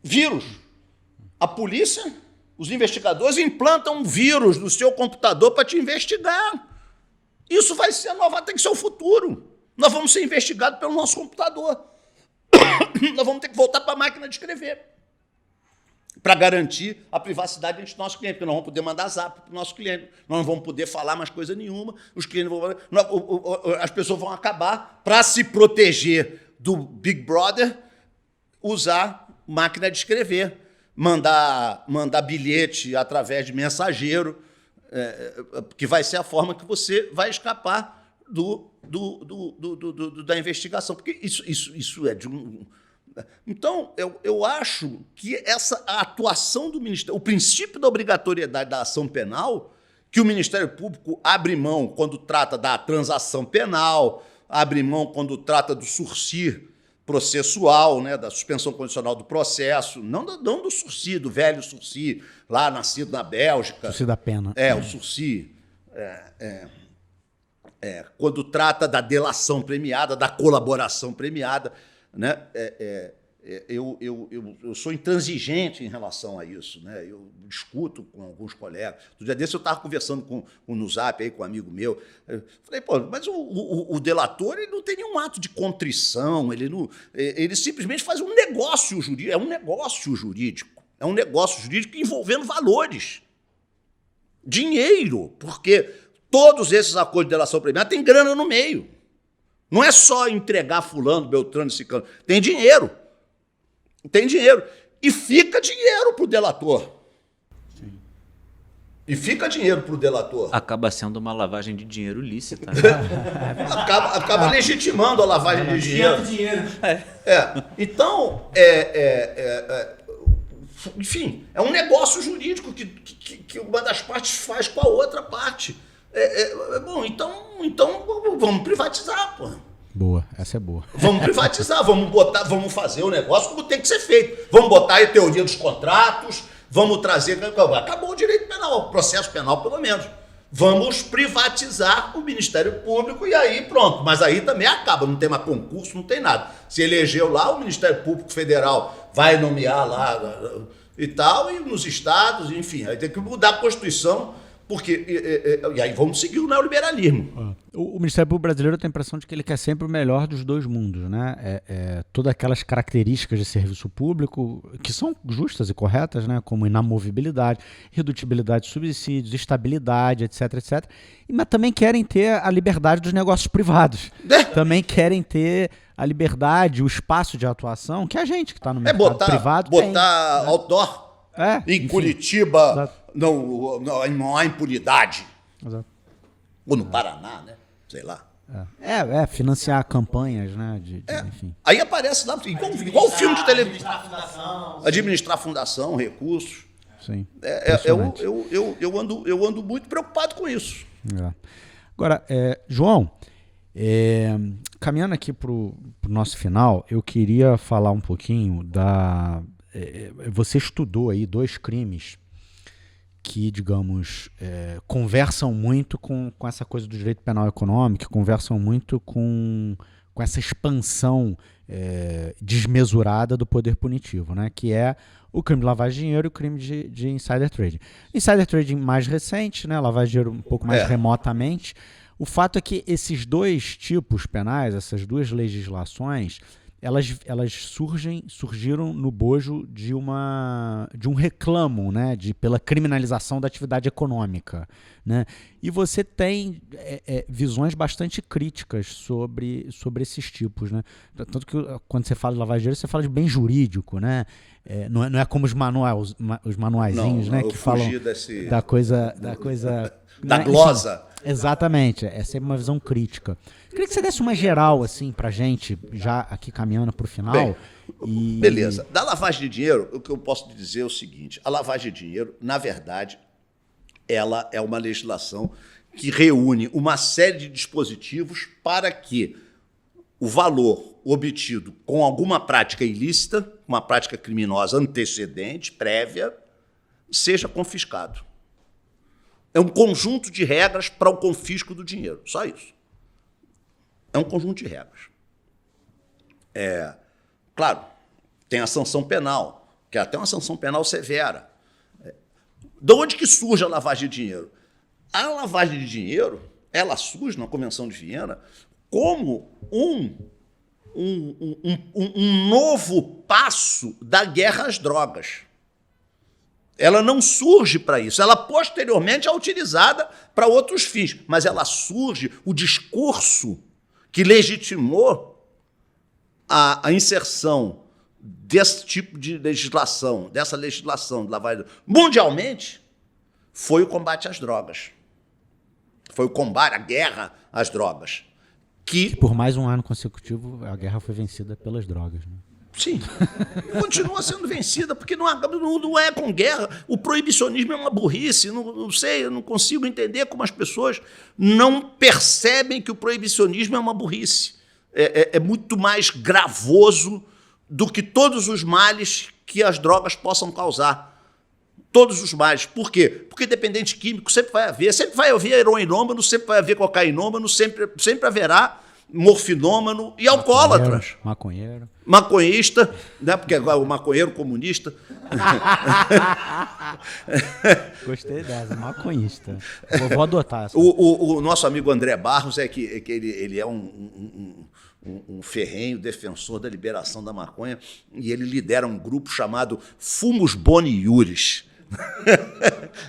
Vírus. A polícia, os investigadores implantam um vírus no seu computador para te investigar. Isso tem que ser o futuro. Nós vamos ser investigados pelo nosso computador. Nós vamos ter que voltar para a máquina de escrever para garantir a privacidade entre nossos clientes, porque nós vamos poder mandar zap para o nosso cliente, nós não vamos poder falar mais coisa nenhuma, os clientes as pessoas vão acabar, para se proteger do Big Brother, usar máquina de escrever, mandar bilhete através de mensageiro, que vai ser a forma que você vai escapar da investigação, porque isso é de Então, eu acho que a atuação do Ministério, o princípio da obrigatoriedade da ação penal, que o Ministério Público abre mão quando trata da transação penal, abre mão quando trata do sursi processual, né, da suspensão condicional do processo, não do sursi, do velho sursi, lá nascido na Bélgica. Sursi da pena. O sursi. Quando trata da delação premiada, da colaboração premiada, né? Eu sou intransigente em relação a isso, né? Eu discuto com alguns colegas. No dia desse eu estava conversando no Zap aí, com um amigo meu. Falei, pô, mas o delator ele não tem nenhum ato de contrição, ele simplesmente faz um negócio jurídico. É um negócio jurídico. É um negócio jurídico envolvendo valores. Dinheiro, porque todos esses acordos de delação premiada têm grana no meio. Não é só entregar fulano, beltrano, ciclano. Tem dinheiro. Tem dinheiro. E fica dinheiro para o delator. Sim. E fica dinheiro para o delator. Acaba sendo uma lavagem de dinheiro lícita. Né? acaba legitimando a lavagem de dinheiro. Então, enfim, é um negócio jurídico que uma das partes faz com a outra parte. Bom, então vamos privatizar, pô. Boa, essa é boa. Vamos privatizar, vamos fazer o negócio como tem que ser feito. Vamos botar aí a teoria dos contratos, vamos trazer... Acabou o direito penal, o processo penal pelo menos. Vamos privatizar o Ministério Público e aí pronto. Mas aí também acaba, não tem mais concurso, não tem nada. Se elegeu lá, o Ministério Público Federal vai nomear lá e tal, e nos estados, enfim. Aí tem que mudar a Constituição... E aí vamos seguir o neoliberalismo. O Ministério Público brasileiro tem a impressão de que ele quer sempre o melhor dos dois mundos, né? Todas aquelas características de serviço público que são justas e corretas, né? Como inamovibilidade, redutibilidade de subsídios, estabilidade, etc, etc. Mas também querem ter a liberdade dos negócios privados. Também querem ter a liberdade, o espaço de atuação que a gente que está no mercado privado tem. Botar outdoor em Curitiba... Exato. Não há impunidade. Exato. Ou no Paraná, né? Sei lá. Financiar campanhas, né? Enfim. Aí aparece lá, igual filme de televisão. Administrar a fundação, recursos. Sim. Eu ando muito preocupado com isso. Agora, João, caminhando aqui para o nosso final, eu queria falar um pouquinho você estudou aí 2 crimes que, digamos, conversam muito com essa coisa do direito penal econômico, conversam muito com essa expansão desmesurada do poder punitivo, né? Que é o crime de lavagem de dinheiro e o crime de insider trading. Insider trading mais recente, né? Lavagem de dinheiro um pouco mais remotamente. O fato é que esses 2 tipos penais, essas 2 legislações, elas surgiram no bojo de um reclamo, né, pela criminalização da atividade econômica, né? E você tem visões bastante críticas sobre esses tipos, né? Tanto que quando você fala de lavagem de dinheiro, você fala de bem jurídico, né? Não é como os manuaizinhos, né, que falam da coisa da glosa. Exatamente, essa é uma visão crítica. Queria que você desse uma geral, assim, pra gente, já aqui caminhando pro final. Beleza. Da lavagem de dinheiro, o que eu posso dizer é o seguinte: a lavagem de dinheiro, na verdade, ela é uma legislação que reúne uma série de dispositivos para que o valor obtido com alguma prática ilícita, uma prática criminosa antecedente, prévia, seja confiscado. É um conjunto de regras para o confisco do dinheiro, só isso. É um conjunto de regras. Claro, tem a sanção penal, que é até uma sanção penal severa. De onde que surge a lavagem de dinheiro? A lavagem de dinheiro, ela surge na Convenção de Viena como um novo passo da guerra às drogas. Ela não surge para isso. Ela posteriormente é utilizada para outros fins, mas ela surge, o discurso que legitimou a inserção desse tipo de legislação, dessa legislação de lavagem mundialmente, foi o combate às drogas. Foi o combate, a guerra às drogas. Que por mais um ano consecutivo, a guerra foi vencida pelas drogas, né? Sim, continua sendo vencida, porque não é com guerra. O proibicionismo é uma burrice, não sei, eu não consigo entender como as pessoas não percebem que o proibicionismo é uma burrice. É muito mais gravoso do que todos os males que as drogas possam causar. Todos os males. Por quê? Porque dependente químico sempre vai haver heroinômano, sempre vai haver cocainômano, sempre haverá morfinômano e alcoólatras. Maconhista, né? Porque agora o maconheiro comunista. Gostei dessa, maconhista. Vou adotar essa. O nosso amigo André Barros que ele é um ferrenho defensor da liberação da maconha e ele lidera um grupo chamado Fumus Boni Iuris.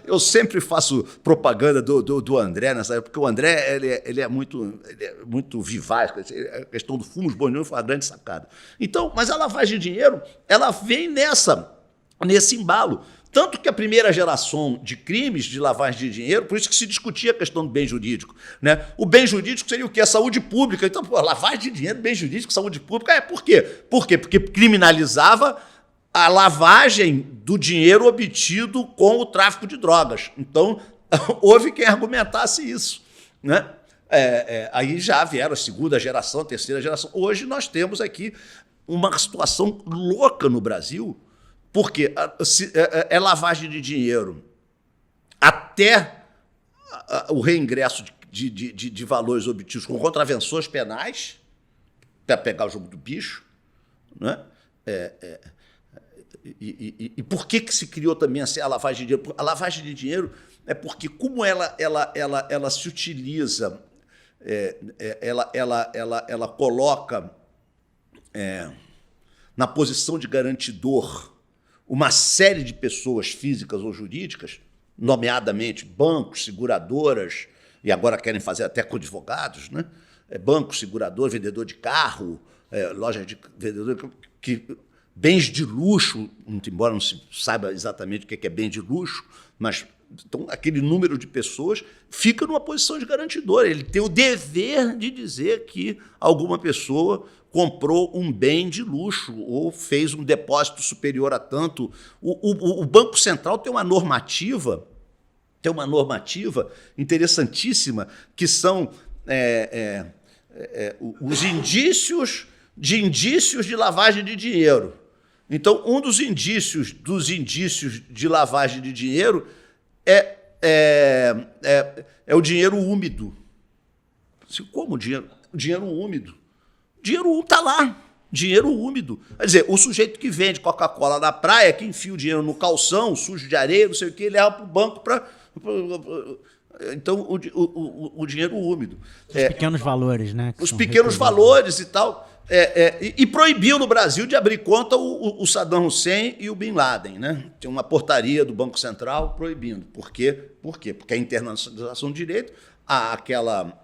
Eu sempre faço propaganda do André nessa época, porque o André ele é muito vivaz. A questão do Fumus Boni foi uma grande sacada. Então, mas a lavagem de dinheiro ela vem nesse embalo. Tanto que a primeira geração de crimes de lavagem de dinheiro, por isso que se discutia a questão do bem jurídico. Né? O bem jurídico seria o quê? A saúde pública. Então, lavagem de dinheiro, bem jurídico, saúde pública. Por quê? Por quê? Porque criminalizava a lavagem do dinheiro obtido com o tráfico de drogas. Então, houve quem argumentasse isso. Né? Aí já vieram a segunda geração, a terceira geração. Hoje nós temos aqui uma situação louca no Brasil, porque é lavagem de dinheiro até o reingresso de valores obtidos com contravenções penais, para pegar o jogo do bicho. Né? E por que se criou também a lavagem de dinheiro? A lavagem de dinheiro é porque, como ela se utiliza, ela coloca na posição de garantidor uma série de pessoas físicas ou jurídicas, nomeadamente bancos, seguradoras, e agora querem fazer até com advogados, né? Banco, segurador, vendedor de carro, loja de vendedor bens de luxo, embora não se saiba exatamente o que é bem de luxo, mas então, aquele número de pessoas fica numa posição de garantidor. Ele tem o dever de dizer que alguma pessoa comprou um bem de luxo ou fez um depósito superior a tanto. O Banco Central tem uma normativa interessantíssima, que são os indícios de lavagem de dinheiro. Então, um dos indícios de lavagem de dinheiro é o dinheiro úmido. Como dinheiro? Dinheiro úmido. Dinheiro úmido está lá. Dinheiro úmido. Quer dizer, o sujeito que vende Coca-Cola na praia, que enfia o dinheiro no calção, sujo de areia, não sei o que, ele leva para o banco para... Então, o dinheiro úmido. Os pequenos valores, né? Os pequenos valores e tal. E proibiu no Brasil de abrir conta o Saddam Hussein e o Bin Laden. Né? Tem uma portaria do Banco Central proibindo. Por quê? Porque a internacionalização do direito, aquela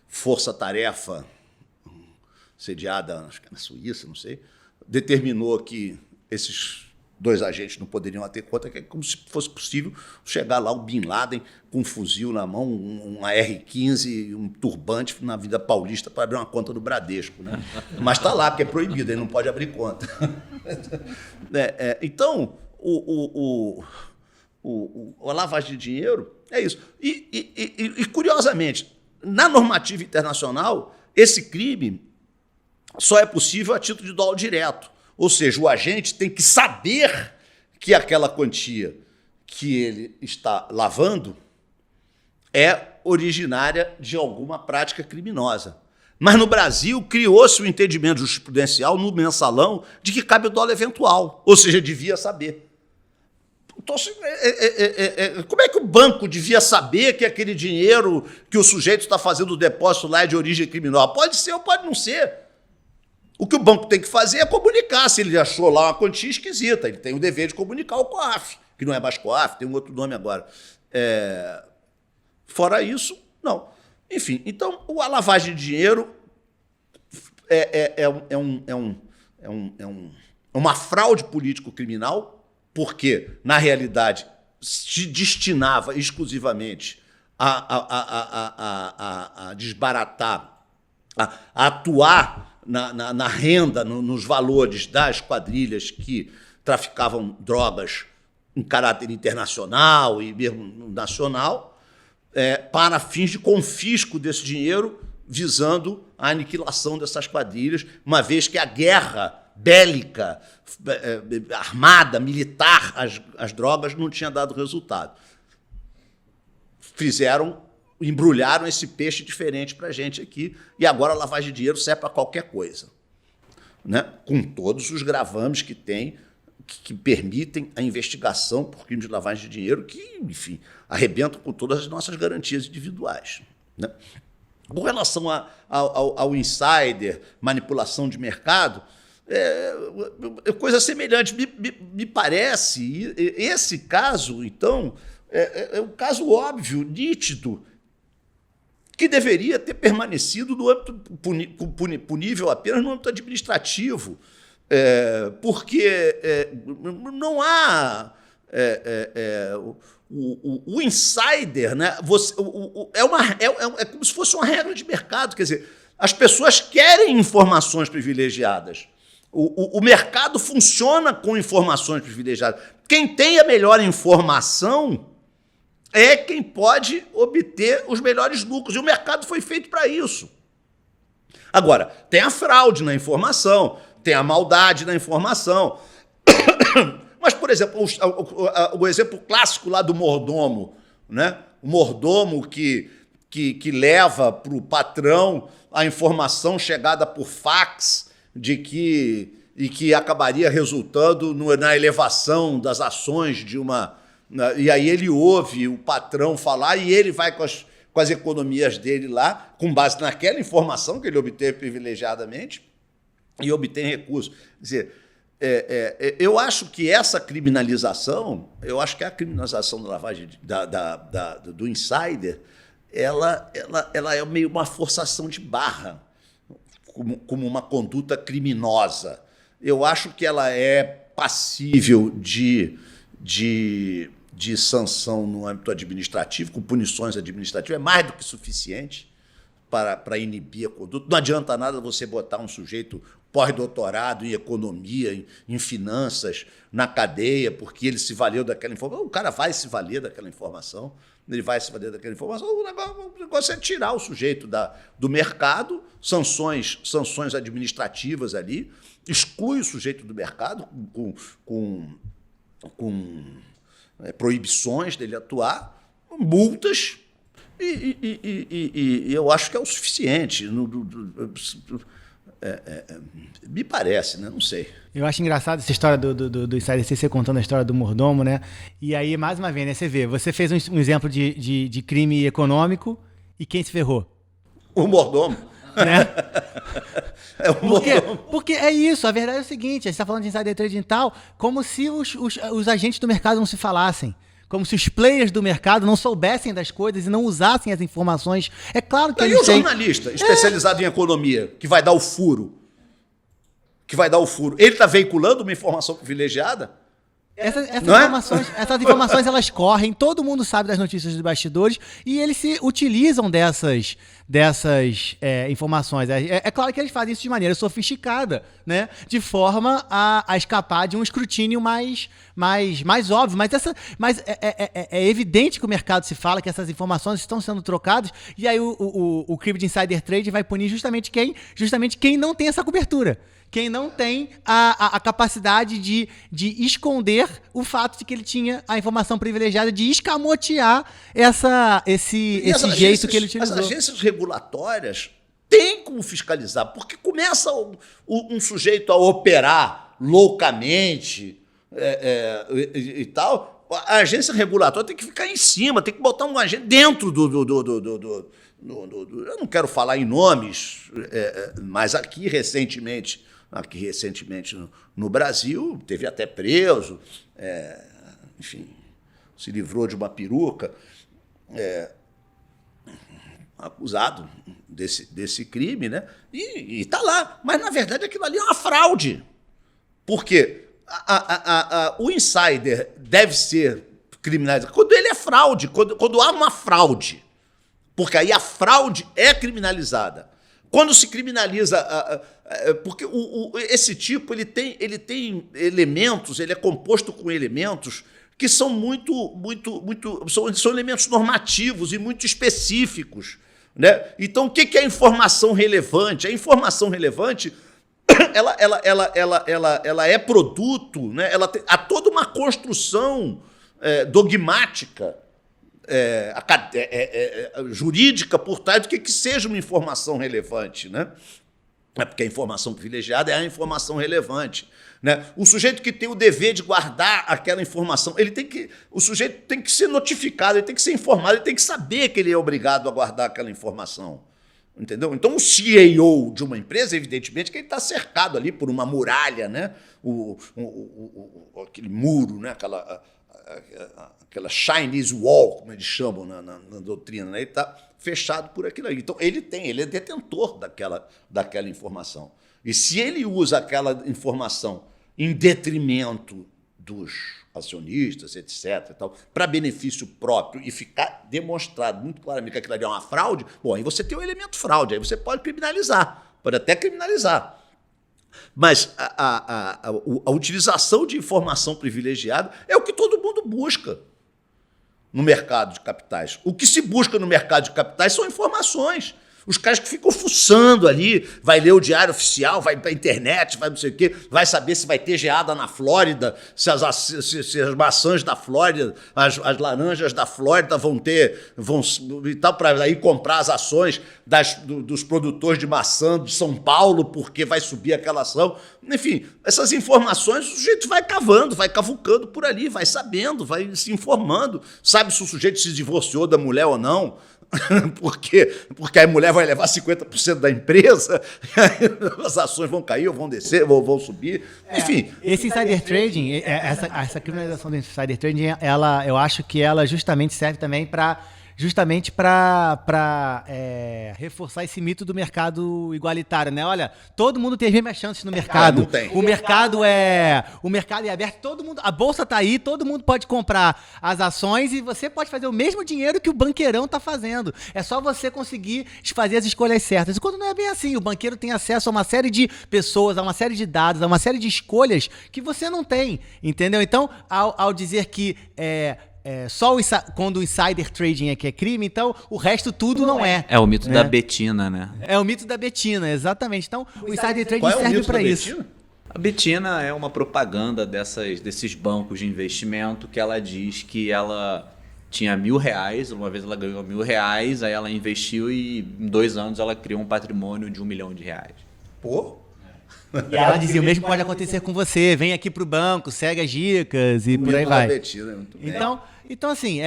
força-tarefa sediada, acho que na Suíça, não sei, determinou que esses dois agentes não poderiam ter conta, que é como se fosse possível chegar lá o Bin Laden com um fuzil na mão, uma R-15, um turbante na Vida Paulista para abrir uma conta do Bradesco. Né? Mas está lá, porque é proibido, ele não pode abrir conta. Então, a lavagem de dinheiro é isso. E, curiosamente, na normativa internacional, esse crime só é possível a título de dolo direto. Ou seja, o agente tem que saber que aquela quantia que ele está lavando é originária de alguma prática criminosa. Mas no Brasil criou-se o entendimento jurisprudencial no mensalão de que cabe o dolo eventual, ou seja, devia saber. Então, como é que o banco devia saber que aquele dinheiro que o sujeito está fazendo o depósito lá é de origem criminosa? Pode ser ou pode não ser. O que o banco tem que fazer é comunicar. Se ele achou lá uma quantia esquisita, ele tem o dever de comunicar ao COAF, que não é mais COAF, tem um outro nome agora. Fora isso, não. Enfim, então, a lavagem de dinheiro é uma fraude político-criminal, porque, na realidade, se destinava exclusivamente a desbaratar, a atuar na renda, nos valores das quadrilhas que traficavam drogas em caráter internacional e mesmo nacional, para fins de confisco desse dinheiro, visando a aniquilação dessas quadrilhas, uma vez que a guerra bélica, armada, militar, as drogas não tinha dado resultado. Embrulharam esse peixe diferente para a gente aqui, e agora a lavagem de dinheiro serve para qualquer coisa, né? Com todos os gravames que tem, que permitem a investigação por crime de lavagem de dinheiro, que, enfim, arrebentam com todas as nossas garantias individuais, né? Com relação ao insider, manipulação de mercado, coisa semelhante. Me parece, esse caso, então, é um caso óbvio, nítido, que deveria ter permanecido no âmbito punível apenas no âmbito administrativo, porque não há... O insider, né? É como se fosse uma regra de mercado. Quer dizer, as pessoas querem informações privilegiadas. O mercado funciona com informações privilegiadas. Quem tem a melhor informação é quem pode obter os melhores lucros. E o mercado foi feito para isso. Agora, tem a fraude na informação, tem a maldade na informação. Mas, por exemplo, o exemplo clássico lá do mordomo, né? O mordomo que leva para o patrão a informação chegada por fax e que acabaria resultando na elevação das ações de uma... E aí ele ouve o patrão falar e ele vai com as economias dele lá, com base naquela informação que ele obteve privilegiadamente, e obtém recursos. Quer dizer, eu acho que essa criminalização, a criminalização da lavagem do insider, ela é meio uma forçação de barra, como uma conduta criminosa. Eu acho que ela é passível de sanção no âmbito administrativo, com punições administrativas, é mais do que suficiente para inibir a conduta. Não adianta nada você botar um sujeito pós-doutorado em economia, em finanças, na cadeia, porque ele se valeu daquela informação. O cara vai se valer daquela informação, o negócio é tirar o sujeito do mercado, sanções administrativas ali, exclui o sujeito do mercado com proibições dele atuar, multas, e eu acho que é o suficiente. Me parece, né? Não sei. Eu acho engraçado essa história do Insider você contando a história do mordomo, né? E aí, mais uma vez, né? Você fez um exemplo de crime econômico e quem se ferrou? O mordomo. Né? Porque é isso, a verdade é o seguinte, a gente está falando de insider trading e tal, como se os agentes do mercado não se falassem, como se os players do mercado não soubessem das coisas e não usassem as informações. É claro que eles têm... E o jornalista especializado em economia, que vai dar o furo? Ele está veiculando uma informação privilegiada? Essas informações elas correm, todo mundo sabe das notícias dos bastidores e eles se utilizam dessas informações. É claro que eles fazem isso de maneira sofisticada, né? De forma a escapar de um escrutínio mais óbvio. Mas é evidente que o mercado se fala que essas informações estão sendo trocadas e aí o crime de insider trade vai punir justamente quem não tem essa cobertura. Quem não tem a capacidade de esconder o fato de que ele tinha a informação privilegiada, de escamotear esse jeito que ele utilizou. As agências regulatórias têm como fiscalizar, porque começa um sujeito a operar loucamente e tal, a agência regulatória tem que ficar em cima, tem que botar um agente dentro eu não quero falar em nomes, mas aqui recentemente no Brasil, teve até preso, enfim, se livrou de uma peruca, acusado desse crime, né? E está lá. Mas, na verdade, aquilo ali é uma fraude. Porque o insider deve ser criminalizado quando ele é fraude, quando há uma fraude. Porque aí a fraude é criminalizada. Quando se criminaliza, porque esse tipo ele tem elementos, ele é composto com elementos que são são elementos normativos e muito específicos, né? Então, o que é informação relevante? A informação relevante ela é produto, né? Há toda uma construção dogmática, jurídica por trás do que seja uma informação relevante, né? Porque a informação privilegiada é a informação relevante, né? O sujeito que tem o dever de guardar aquela informação, o sujeito tem que ser notificado, ele tem que ser informado, ele tem que saber que ele é obrigado a guardar aquela informação. Entendeu? Então, o CEO de uma empresa, evidentemente, que ele está cercado ali por uma muralha, né? Aquele muro, né? Aquela Chinese Wall, como eles chamam na doutrina, né? Ele está fechado por aquilo ali. Então, ele é detentor daquela informação. E se ele usa aquela informação em detrimento dos acionistas, etc., para benefício próprio e ficar demonstrado muito claramente que aquilo ali é uma fraude, bom, aí você tem o elemento fraude, aí você pode criminalizar, pode até criminalizar. Mas a utilização de informação privilegiada é o que todo mundo busca no mercado de capitais. O que se busca no mercado de capitais são informações. Os caras que ficam fuçando ali, vai ler o diário oficial, vai para a internet, vai não sei o quê, vai saber se vai ter geada na Flórida, se as maçãs da Flórida, as laranjas da Flórida vão e tal, para aí comprar as ações dos produtores de maçã de São Paulo, porque vai subir aquela ação. Enfim, essas informações o sujeito vai cavando, vai cavucando por ali, vai sabendo, vai se informando, sabe se o sujeito se divorciou da mulher ou não, porque a mulher vai levar 50% da empresa, as ações vão cair, ou vão descer, vão subir, enfim. Esse insider trading, essa criminalização do insider trading, eu acho que ela justamente serve também para reforçar esse mito do mercado igualitário, né? Olha, todo mundo tem as mesmas chances no mercado. Não tem. O mercado é aberto, todo mundo, a bolsa tá aí, todo mundo pode comprar as ações e você pode fazer o mesmo dinheiro que o banqueirão tá fazendo. É só você conseguir fazer as escolhas certas. E quando não é bem assim, o banqueiro tem acesso a uma série de pessoas, a uma série de dados, a uma série de escolhas que você não tem, entendeu? Então, ao dizer que quando o insider trading é que é crime, então o resto tudo não é. É o mito da Betina, né? É o mito da Betina, exatamente. Então o insider trading Qual é o serve mito para da isso. Betina? A Betina é uma propaganda desses bancos de investimento que ela diz que ela tinha R$1.000, uma vez ela ganhou R$1.000, aí ela investiu e em 2 anos ela criou um patrimônio de R$1 milhão. Pô! E ela dizia, o mesmo pode acontecer com você, vem aqui pro banco, segue as dicas e por aí vai. Betina, muito bem. Então assim,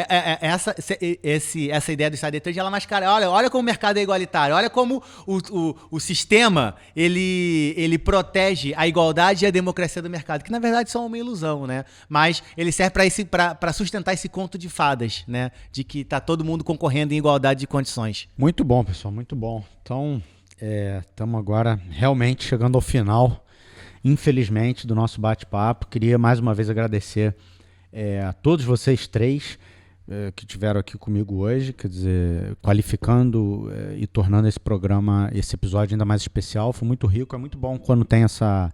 essa ideia do insider trading, ela mascara, olha como o mercado é igualitário, olha como o sistema, ele protege a igualdade e a democracia do mercado, que na verdade são uma ilusão, né? Mas ele serve para sustentar esse conto de fadas, né? De que tá todo mundo concorrendo em igualdade de condições. Muito bom, pessoal, muito bom. Então, estamos agora realmente chegando ao final, infelizmente, do nosso bate-papo. Queria mais uma vez agradecer a todos vocês 3 que estiveram aqui comigo hoje, quer dizer, qualificando e tornando esse episódio ainda mais especial. Foi muito rico, é muito bom quando tem essa...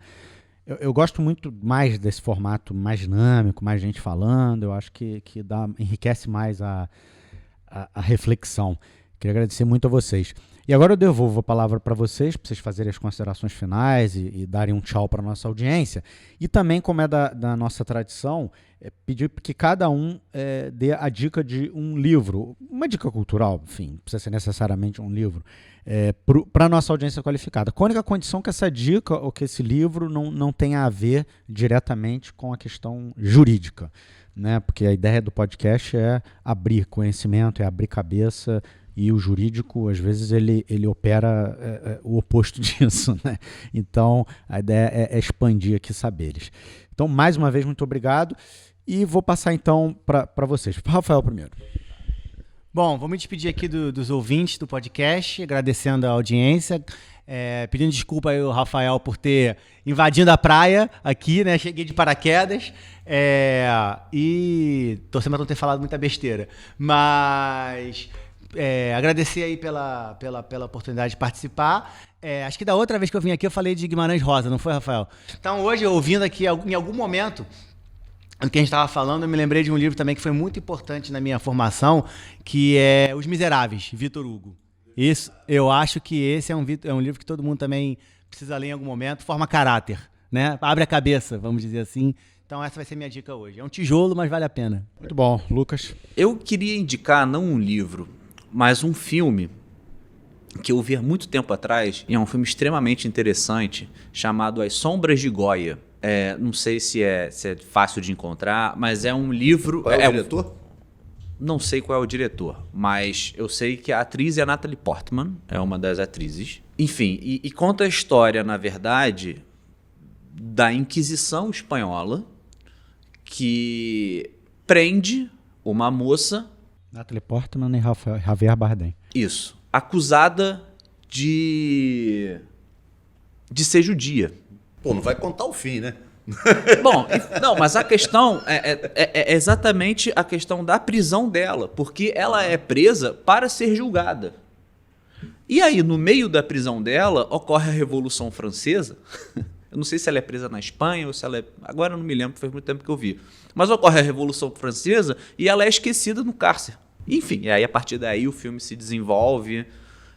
Eu gosto muito mais desse formato mais dinâmico, mais gente falando, eu acho que enriquece mais a reflexão. Queria agradecer muito a vocês. E agora eu devolvo a palavra para vocês fazerem as considerações finais e darem um tchau para a nossa audiência. E também, como é da nossa tradição, pedir que cada um dê a dica de um livro, uma dica cultural, enfim, não precisa ser necessariamente um livro, para a nossa audiência qualificada. Com a única condição que essa dica ou que esse livro não tenha a ver diretamente com a questão jurídica, né? Porque a ideia do podcast é abrir conhecimento, é abrir cabeça. E o jurídico, às vezes, ele opera o oposto disso, né? Então, a ideia é expandir aqui saberes. Então, mais uma vez, muito obrigado. E vou passar, então, para vocês. Rafael primeiro. Bom, vou me despedir aqui dos ouvintes do podcast, agradecendo a audiência, pedindo desculpa aí ao Rafael por ter invadido a praia aqui, né? Cheguei de paraquedas e torcendo para não ter falado muita besteira. Mas... agradecer aí pela oportunidade de participar. Acho que da outra vez que eu vim aqui eu falei de Guimarães Rosa, não foi, Rafael? Então hoje, ouvindo aqui em algum momento do que a gente estava falando, eu me lembrei de um livro também que foi muito importante na minha formação, que é Os Miseráveis, Vitor Hugo. Isso, eu acho que esse é um livro que todo mundo também precisa ler em algum momento, forma caráter, né? Abre a cabeça, vamos dizer assim. Então essa vai ser minha dica hoje. É um tijolo, mas vale a pena. Muito bom. Lucas? Eu queria indicar não um livro, mas um filme que eu vi há muito tempo atrás, e é um filme extremamente interessante, chamado As Sombras de Goya. Não sei se é fácil de encontrar, mas é um livro... Qual é o diretor? Não sei qual é o diretor, mas eu sei que a atriz é a Natalie Portman, é uma das atrizes. Enfim, e conta a história, na verdade, da Inquisição Espanhola, que prende uma moça... Natalie Portman e Javier Bardem. Isso. Acusada de ser judia. Pô, não vai contar o fim, né? Bom, não, mas a questão é exatamente a questão da prisão dela, porque ela é presa para ser julgada. E aí, no meio da prisão dela, ocorre a Revolução Francesa. Eu não sei se ela é presa na Espanha ou se ela é... Agora eu não me lembro, faz muito tempo que eu vi. Mas ocorre a Revolução Francesa e ela é esquecida no cárcere. Enfim, e aí a partir daí o filme se desenvolve.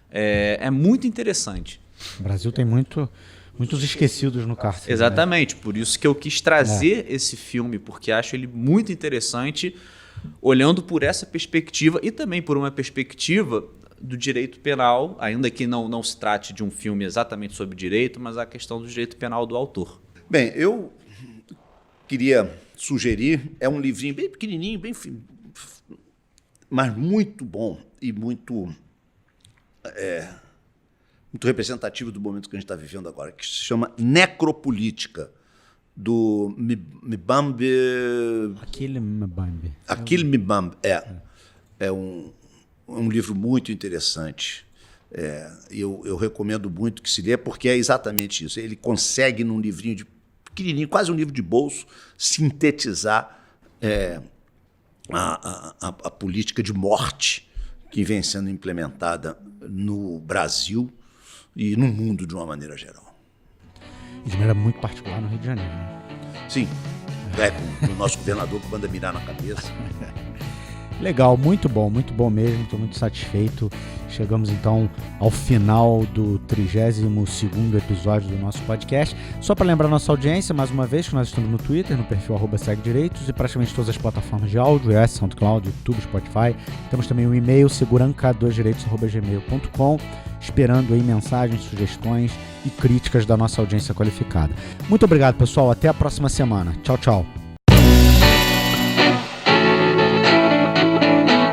É muito interessante. O Brasil tem muitos esquecidos no cárcere. Exatamente, né? Por isso que eu quis trazer esse filme, porque acho ele muito interessante, olhando por essa perspectiva e também por uma perspectiva do direito penal, ainda que não se trate de um filme exatamente sobre direito, mas a questão do direito penal do autor. Bem, eu queria sugerir, é um livrinho bem pequenininho, mas muito bom e muito representativo do momento que a gente está vivendo agora, que se chama Necropolítica, do Mbambe... Achille Mbambe. Achille Mbambe, é um livro muito interessante. Eu recomendo muito que se lê, porque é exatamente isso. Ele consegue, num livrinho pequenininho, quase um livro de bolso, sintetizar a política de morte que vem sendo implementada no Brasil e no mundo de uma maneira geral. E de maneira muito particular no Rio de Janeiro, né? Sim, com o nosso governador que manda mirar na cabeça. Legal, muito bom mesmo, estou muito satisfeito. Chegamos então ao final do 32º episódio do nosso podcast. Só para lembrar nossa audiência, mais uma vez, que nós estamos no Twitter, no perfil @segdireitos e praticamente todas as plataformas de áudio, SoundCloud, YouTube, Spotify. Temos também um e-mail, seguranca2direitos@gmail.com, esperando aí mensagens, sugestões e críticas da nossa audiência qualificada. Muito obrigado, pessoal. Até a próxima semana. Tchau, tchau.